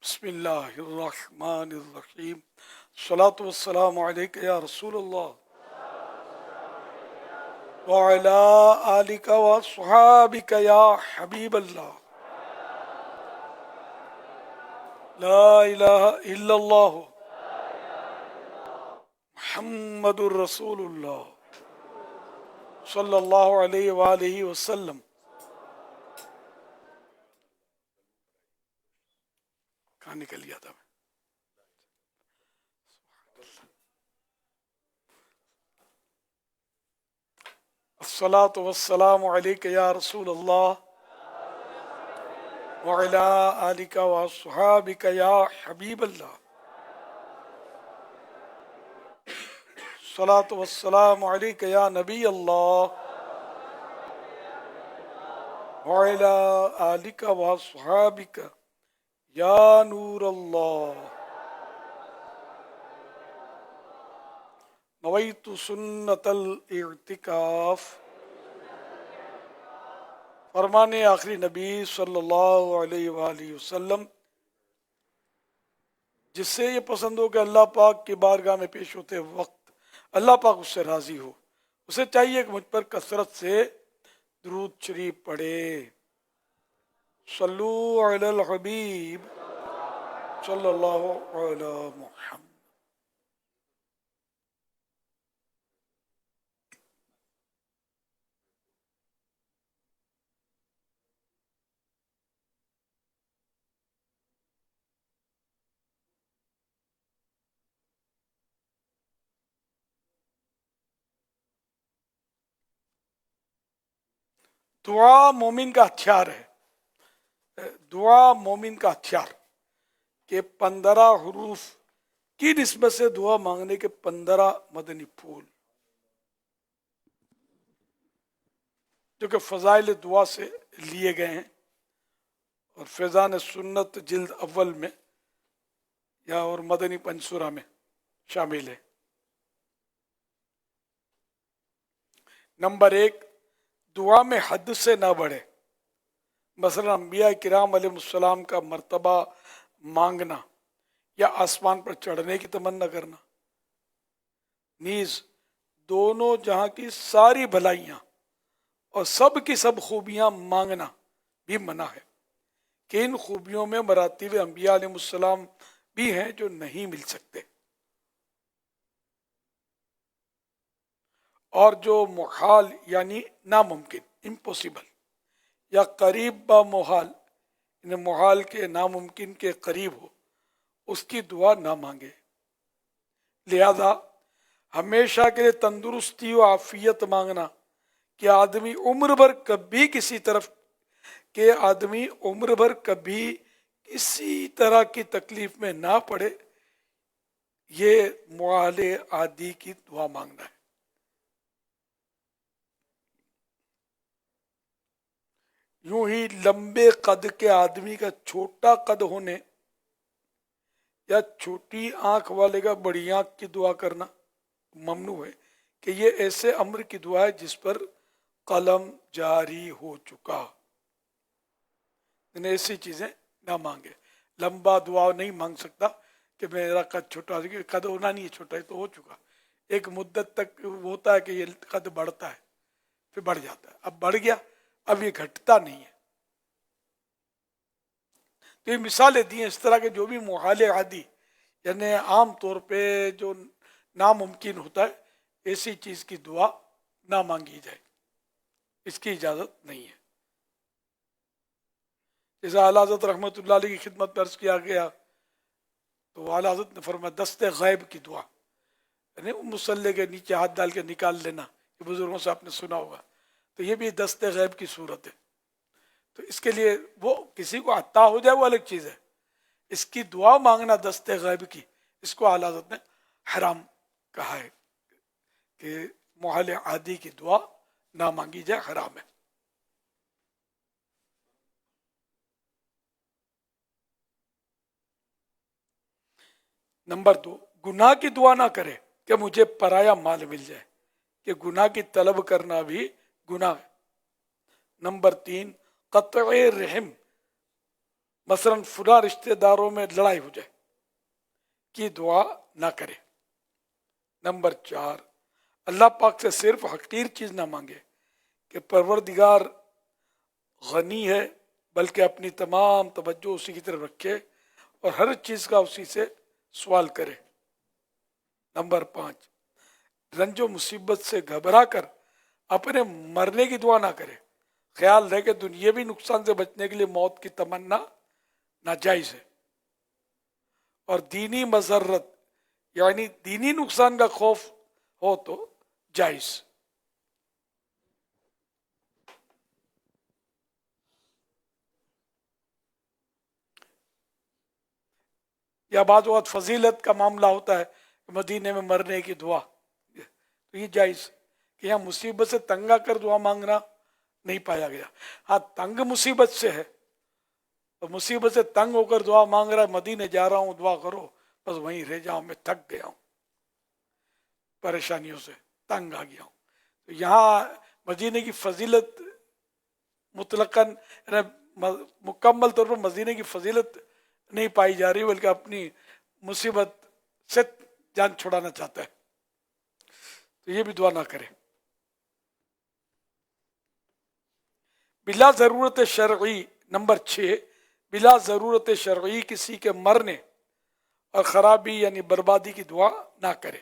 بسم اللہ الرحمن الرحیم. الصلاة والسلام علیک یا رسول اللہ وعلی آلک وصحابک یا حبیب اللہ. لا الہ الا اللہ محمد الرسول اللہ صلی اللہ علیہ وآلہ وسلم. کہاں نکل گیا تھا میں؟ الصلاۃ والسلام علیک یا رسول اللہ وعلى آلك وأصحابك يا حبيب الله الصلاة والسلام عليك يا نبي الله وعلى آلك وأصحابك يا نور الله نويت سنة الاعتکاف فرمان آخری نبی صلی اللہ علیہ وآلہ وسلم، جس سے یہ پسند ہو کہ اللہ پاک کی بارگاہ میں پیش ہوتے وقت اللہ پاک اس سے راضی ہو، اسے چاہیے کہ مجھ پر کثرت سے درود شریف پڑھے۔ صلو علی الحبیب صلی اللہ علی محمد۔ دعا مومن کا ہتھیار ہے، دعا مومن کا ہتھیار کہ 15 حروف کی نسبت سے دعا مانگنے کے 15 مدنی پھول جو کہ فضائل دعا سے لیے گئے ہیں اور فیضان سنت جلد اول میں یا اور مدنی پنسورہ میں شامل ہے۔ نمبر 1، دعا میں حد سے نہ بڑھے، مثلا انبیاء کرام علیہ السلام کا مرتبہ مانگنا یا آسمان پر چڑھنے کی تمنا کرنا، نیز دونوں جہاں کی ساری بھلائیاں اور سب کی سب خوبیاں مانگنا بھی منع ہے کہ ان خوبیوں میں مراتب انبیاء علیہ السلام بھی ہیں جو نہیں مل سکتے، اور جو محال یعنی ناممکن امپوسیبل یا قریب با محال یعنی محال کے ناممکن کے قریب ہو اس کی دعا نہ مانگے۔ لہذا ہمیشہ کے لیے تندرستی و عافیت مانگنا کہ آدمی عمر بھر کبھی کسی طرح کی تکلیف میں نہ پڑے، یہ معالے عادی کی دعا مانگنا ہے۔ یوں ہی لمبے قد کے آدمی کا چھوٹا قد ہونے یا چھوٹی آنکھ والے کا بڑی آنکھ کی دعا کرنا ممنوع ہے کہ یہ ایسے امر کی دعا ہے جس پر قلم جاری ہو چکا، یعنی ایسی چیزیں نہ مانگے۔ لمبا دعا نہیں مانگ سکتا کہ میرا قد چھوٹا ہو، قد ہونا نہیں ہے چھوٹا، ہے تو ہو چکا، ایک مدت تک ہوتا ہے کہ یہ قد بڑھتا ہے پھر بڑھ جاتا ہے، اب بڑھ گیا اب یہ گھٹتا نہیں ہے۔ تو یہ مثالیں دی ہیں اس طرح کے جو بھی محال عادی یعنی عام طور پہ جو ناممکن ہوتا ہے ایسی چیز کی دعا نہ مانگی جائے، اس کی اجازت نہیں ہے۔ جیسے اعلیٰ حضرت رحمۃ اللہ علیہ کی خدمت میں عرض کیا گیا تو اعلیٰ حضرت نے فرمایا دست غیب کی دعا، یعنی مصلی کے نیچے ہاتھ ڈال کے نکال لینا، یہ بزرگوں سے آپ نے سنا ہوگا، تو یہ بھی دست غیب کی صورت ہے۔ تو اس کے لیے وہ کسی کو عطا ہو جائے وہ الگ چیز ہے، اس کی دعا مانگنا دست غیب کی، اس کو اعلیٰ حضرت نے حرام کہا ہے کہ محال عادی کی دعا نہ مانگی جائے، حرام ہے۔ نمبر 2، گناہ کی دعا نہ کرے کہ مجھے پرایا مال مل جائے، کہ گناہ کی طلب کرنا بھی گناہ ہے۔ نمبر 3، قطع رحم، مثلا فلاں رشتہ داروں میں لڑائی ہو جائے کی دعا نہ کرے۔ نمبر 4، اللہ پاک سے صرف حقیر چیز نہ مانگے کہ پروردگار غنی ہے بلکہ اپنی تمام توجہ اسی کی طرف رکھے اور ہر چیز کا اسی سے سوال کرے۔ نمبر 5، رنج و مصیبت سے گھبرا کر اپنے مرنے کی دعا نہ کرے، خیال رہے کہ دنیاوی نقصان سے بچنے کے لیے موت کی تمنا ناجائز ہے، اور دینی مضرت یعنی دینی نقصان کا خوف ہو تو جائز۔ یا بعض وقت فضیلت کا معاملہ ہوتا ہے کہ مدینے میں مرنے کی دعا، تو یہ جائز کہ یہاں مصیبت سے تنگ آ کر دعا مانگنا نہیں پایا گیا۔ ہاں تنگ مصیبت سے ہے، تو مصیبت سے تنگ ہو کر دعا مانگ رہا ہے، مدینے جا رہا ہوں دعا کرو، بس وہیں رہ جاؤں، میں تھک گیا ہوں، پریشانیوں سے تنگ آ گیا ہوں، تو یہاں مدینے کی فضیلت مطلقاً مکمل طور پر مدینے کی فضیلت نہیں پائی جا رہی، بلکہ اپنی مصیبت سے جان چھڑانا چاہتا ہے، تو یہ بھی دعا نہ کرے۔ بلا ضرورت شرعی، نمبر 6، بلا ضرورت شرعی کسی کے مرنے اور خرابی یعنی بربادی کی دعا نہ کرے۔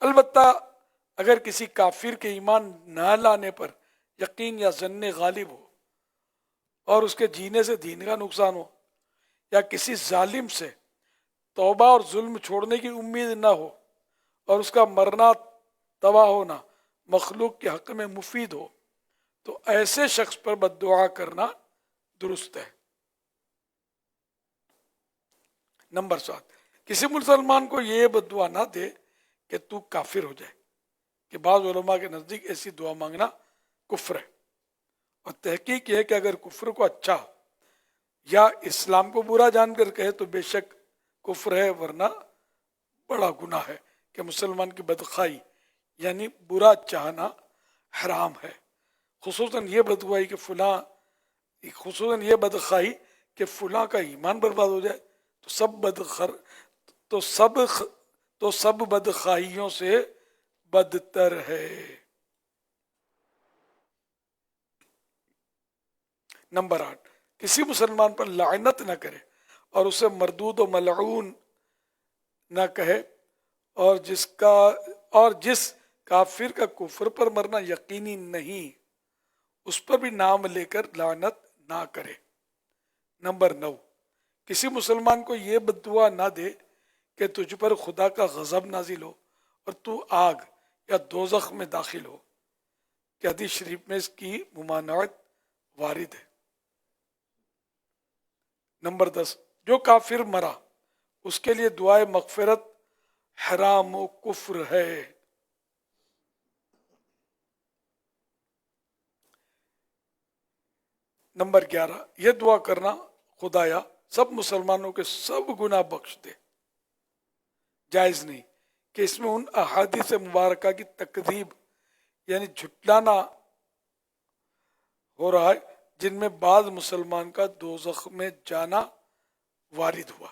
البتہ اگر کسی کافر کے ایمان نہ لانے پر یقین یا ظن غالب ہو اور اس کے جینے سے دین کا نقصان ہو، یا کسی ظالم سے توبہ اور ظلم چھوڑنے کی امید نہ ہو اور اس کا مرنا تباہ ہونا مخلوق کے حق میں مفید ہو، تو ایسے شخص پر بد دعا کرنا درست ہے۔ نمبر 7، کسی مسلمان کو یہ بد دعا نہ دے کہ تو کافر ہو جائے، کہ بعض علماء کے نزدیک ایسی دعا مانگنا کفر ہے، اور تحقیق یہ ہے کہ اگر کفر کو اچھا یا اسلام کو برا جان کر کہے تو بے شک کفر ہے، ورنہ بڑا گناہ ہے کہ مسلمان کی بدخواہی یعنی برا چاہنا حرام ہے، خصوصاً یہ بدخواہی کہ فلاں کا ایمان برباد ہو جائے تو سب بدخواہیوں سے بدتر ہے۔ نمبر 8، کسی مسلمان پر لعنت نہ کرے اور اسے مردود و ملعون نہ کہے، اور جس کافر کا کفر پر مرنا یقینی نہیں اس پر بھی نام لے کر لعنت نہ کرے۔ نمبر 9، کسی مسلمان کو یہ بد دعا نہ دے کہ تجھ پر خدا کا غضب نازل ہو اور تو آگ یا دوزخ میں داخل ہو، کہ حدیث شریف میں اس کی ممانعت وارد ہے۔ نمبر 10، جو کافر مرا اس کے لیے دعائے مغفرت حرام و کفر ہے۔ نمبر 11، یہ دعا کرنا خدایا سب مسلمانوں کے سب گناہ بخش دے، جائز نہیں کہ اس میں ان احادیث مبارکہ کی تکذیب یعنی جھٹلانا ہو رہا ہے جن میں بعض مسلمان کا دوزخ میں جانا وارد ہوا،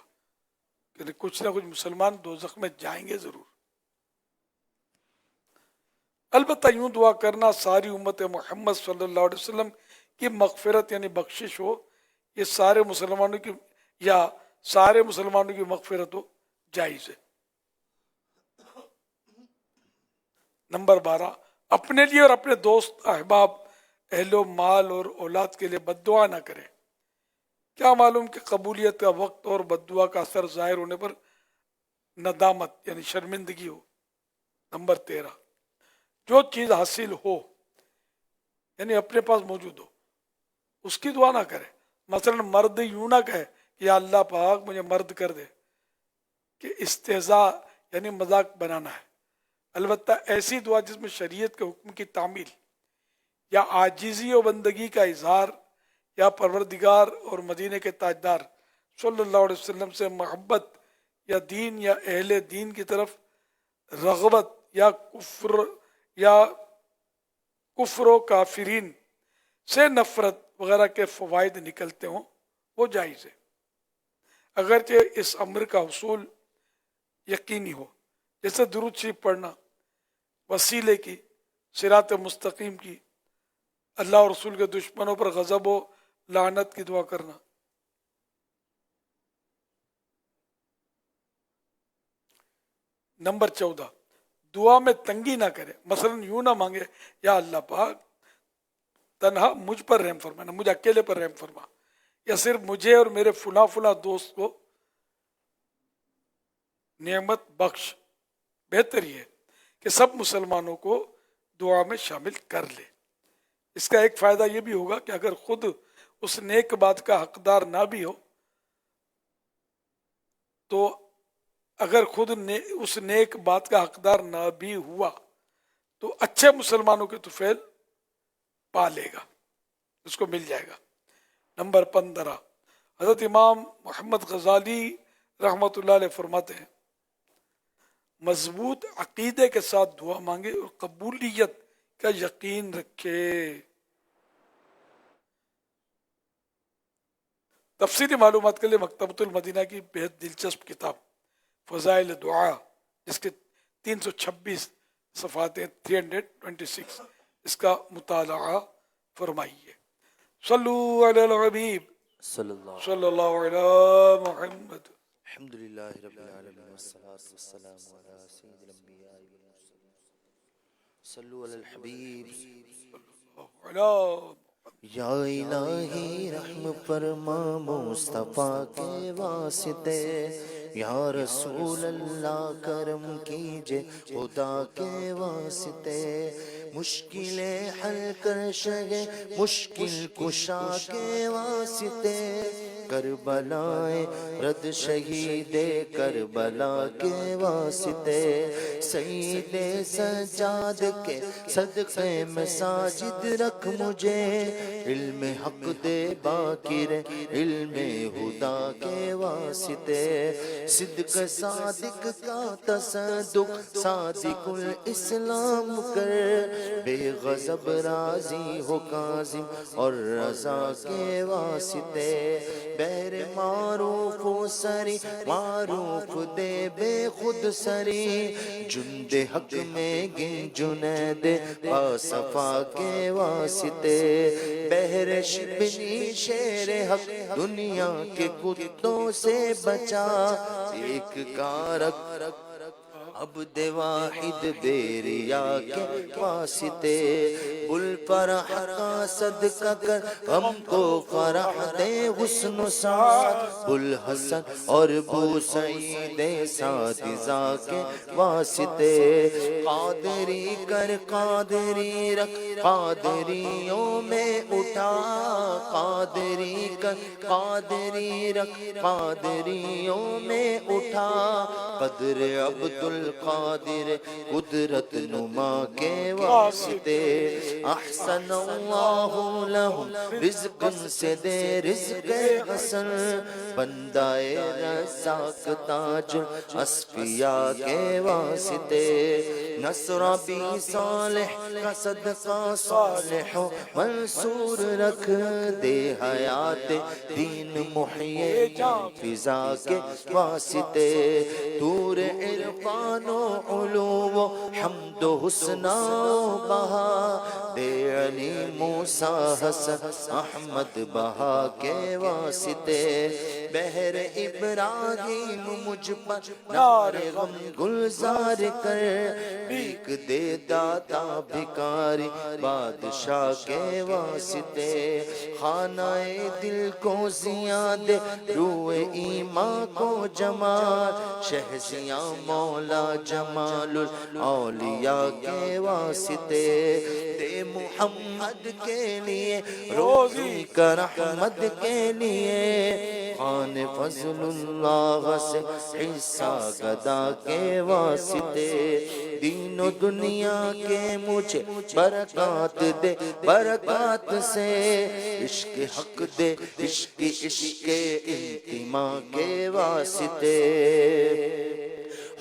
یعنی کچھ نہ کچھ مسلمان دوزخ میں جائیں گے ضرور۔ البتہ یوں دعا کرنا ساری امت محمد صلی اللہ علیہ وسلم کی مغفرت یعنی بخشش ہو، یہ سارے مسلمانوں کی مغفرت ہو، جائز ہے۔ نمبر 12، اپنے لیے اور اپنے دوست احباب اہل و مال اور اولاد کے لیے بد دعا نہ کرے، کیا معلوم کہ قبولیت کا وقت اور بد دعا کا اثر ظاہر ہونے پر ندامت یعنی شرمندگی ہو۔ نمبر 13، جو چیز حاصل ہو یعنی اپنے پاس موجود ہو اس کی دعا نہ کرے، مثلا مرد یوں نہ کہے کہ یا اللہ پاک مجھے مرد کر دے، کہ استہزاء یعنی مذاق بنانا ہے۔ البتہ ایسی دعا جس میں شریعت کے حکم کی تعمیل یا عاجزی و بندگی کا اظہار یا پروردگار اور مدینے کے تاجدار صلی اللہ علیہ وسلم سے محبت یا دین یا اہل دین کی طرف رغبت یا کفر و کافرین سے نفرت وغیرہ کے فوائد نکلتے ہوں، وہ جائز ہے، اگرچہ اس امر کا حصول یقینی ہو، جیسے درود شریف پڑھنا، وسیلے کی، صراط مستقیم کی، اللہ اور رسول کے دشمنوں پر غضب و لعنت کی دعا کرنا۔ نمبر 14، دعا میں تنگی نہ کرے، مثلا یوں نہ مانگے یا اللہ پاک تنہا مجھ پر رحم فرما، مجھے اکیلے پر رحم فرما، یا صرف مجھے اور میرے فلاں دوست کو نعمت بخش۔ بہتر یہ ہے کہ سب مسلمانوں کو دعا میں شامل کر لے۔ اس کا ایک فائدہ یہ بھی ہوگا کہ اگر خود اس نیک بات کا حقدار نہ بھی ہو تو اگر خود اس نیک بات کا حقدار نہ بھی ہوا تو اچھے مسلمانوں کے طفیل پا لے گا، اس کو مل جائے گا۔ نمبر 15، حضرت امام محمد غزالی رحمۃ اللہ علیہ فرماتے ہیں مضبوط عقیدے کے ساتھ دعا مانگے اور قبولیت کا یقین رکھے۔ تفصیلی معلومات کے لیے مکتبۃ المدینہ کی بہت دلچسپ کتاب فضائل دعا، جس کے 326 صفحات ہیں، 326، اس کا مطالعہ فرمائیے۔ صلو علی الحبیب صلی اللہ علی محمد۔ الحمد للہ رب العالمین والصلاة والسلام علی سید الانبیاء والمرسلین صلو علی الحبیب علی یا الہی رحم فرما مصطفیٰ کے واسطے، یا رسول اللہ کرم کیجے خدا کے واسطے، مشکلیں حل کر شگے مشکل کشا کے واسطے، کربلائے رد شہید کربلا کے واسطے، سید سجاد کے صدقے میں ساجد رکھ مجھے، علم حق دے باقر علم خدا کے واسطے، صدق صادق کا تصدق صادق الاسلام کر، بے غضب راضی ہو کاظم اور رضا کے واسطے، بیر معروف و سری معروف دے بے خود سری، جند حق میں گن جنید باصفا کے واسطے، بہر شبنی شیر حق دنیا کے کتوں سے بچا، ایک کارک عبد واحد بیریا کے واسطے، بل فرح کا صدقہ کر ہم کو فرح دے حسن و سعاد، بل حسن اور بو سعید سعدزا کے واسطے، قادری کر قادری رکھ قادریوں میں اٹھا، قادری کر قادری رکھ قادریوں میں اٹھا، قدر عبد القادر قدرت نما کے واسطے، احسن اللہ لہم رزق سے دے رزق حسن، بندہ رزاق تاج اصفیاء کے واسطے، نصر بی صالح کا صدقہ صالح و منصور رکھ، دے حیات دین محیی فضا کے واسطے، تور عرفان و علو و حمد و حسنہ و بہا، دے علی موسیٰ حسن احمد بہا کے واسطے، بہر ابراہیم مجھ پر نار غم گلزار کر، بھیک دے داتا بھکاری بادشاہ کے واسطے، خانہ دل کو زیاں دے روح ایمان کو جمال، شہزیاں مولا جمال الاولیاء کے واسطے، دے محمد کے لیے روزی کا رحمت کے لیے، خان فضل اللہ سے حصہ گدا کے واسطے، دین و دنیا کے مجھے برکات دے برکات سے، عشق حق دے عشق عشق انتما کے واسطے،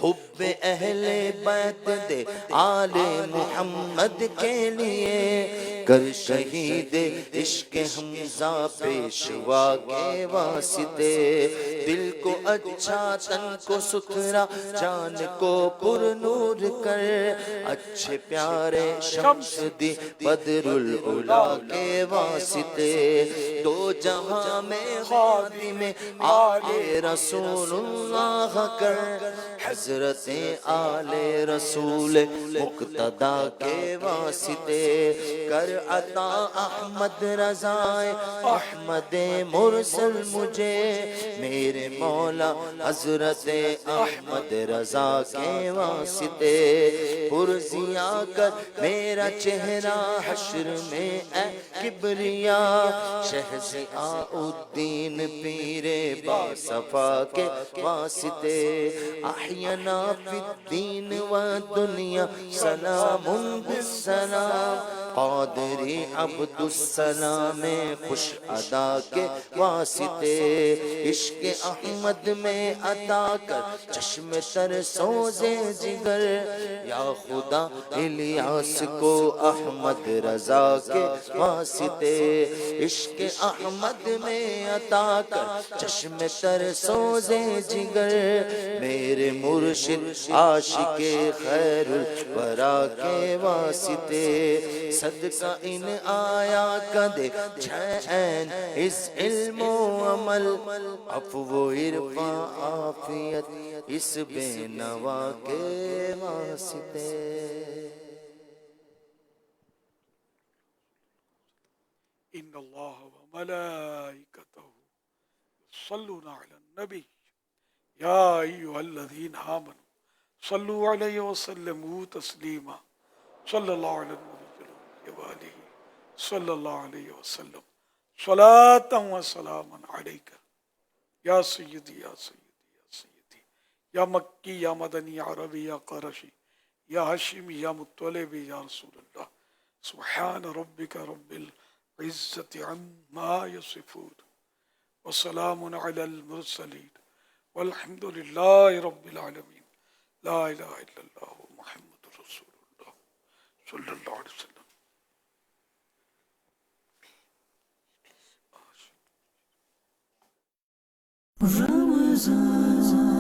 حب اہل بیت دے آل محمد کے لیے، کر شہید عشق حمزہ پیشوا کے واسطے، دل کو اچھا تن کو ستھرا جان کو پر نور کر، اچھے پیارے شمس دی بدر العلا کے واسطے، دو جہاں میں خادم آل رسول اللہ کر، حضرت آل رسول مقتدی کے واسطے، کر عطا احمد رضا احمد مرسل مجھے، میرے میرے مولا حضرت احمد رضا کے واسطے پرزیا کر میرا چہرہ حشر میں اے کبریا شہزیاء الدین پیر باصفا کے واسطے احینا فی الدین و دنیا سلام بالسلام قادری عبد السلام خوش ادا کے واسطے عشق احمد میں عطا کر چشم تر سوزے جگر یا خدا الیاس کو احمد رضا کے واسطے عشق احمد میں عطا کر چشم تر سوزے جگر میرے مرشد عاشق خیر الورا کے واسطے صدقہ ان آیا کدے چین اس علم و عمل عفو و عرفاں عافیت اس بے نوا کے واسطے ان اللہ وملائکتہ یصلون علی النبی یا ایھا الذین آمنوا صلوا علیہ وسلموا تسلیما صلی اللہ علی النبی وآلہ صلی اللہ علیہ وسلم صلاۃ و سلاما علیک یا سیدی یا سیدی یا سیدی یا مکی یا مدنی یا عربی یا قرشی یا ہاشمی یا مطلبی یا رسول اللہ سبحان ربک رب العزت عما یصفون وسلام علی المرسلین والحمد للہ رب العالمین لا الہ الا اللہ محمد رسول اللہ صلی اللہ علیہ وسلم. Ramazan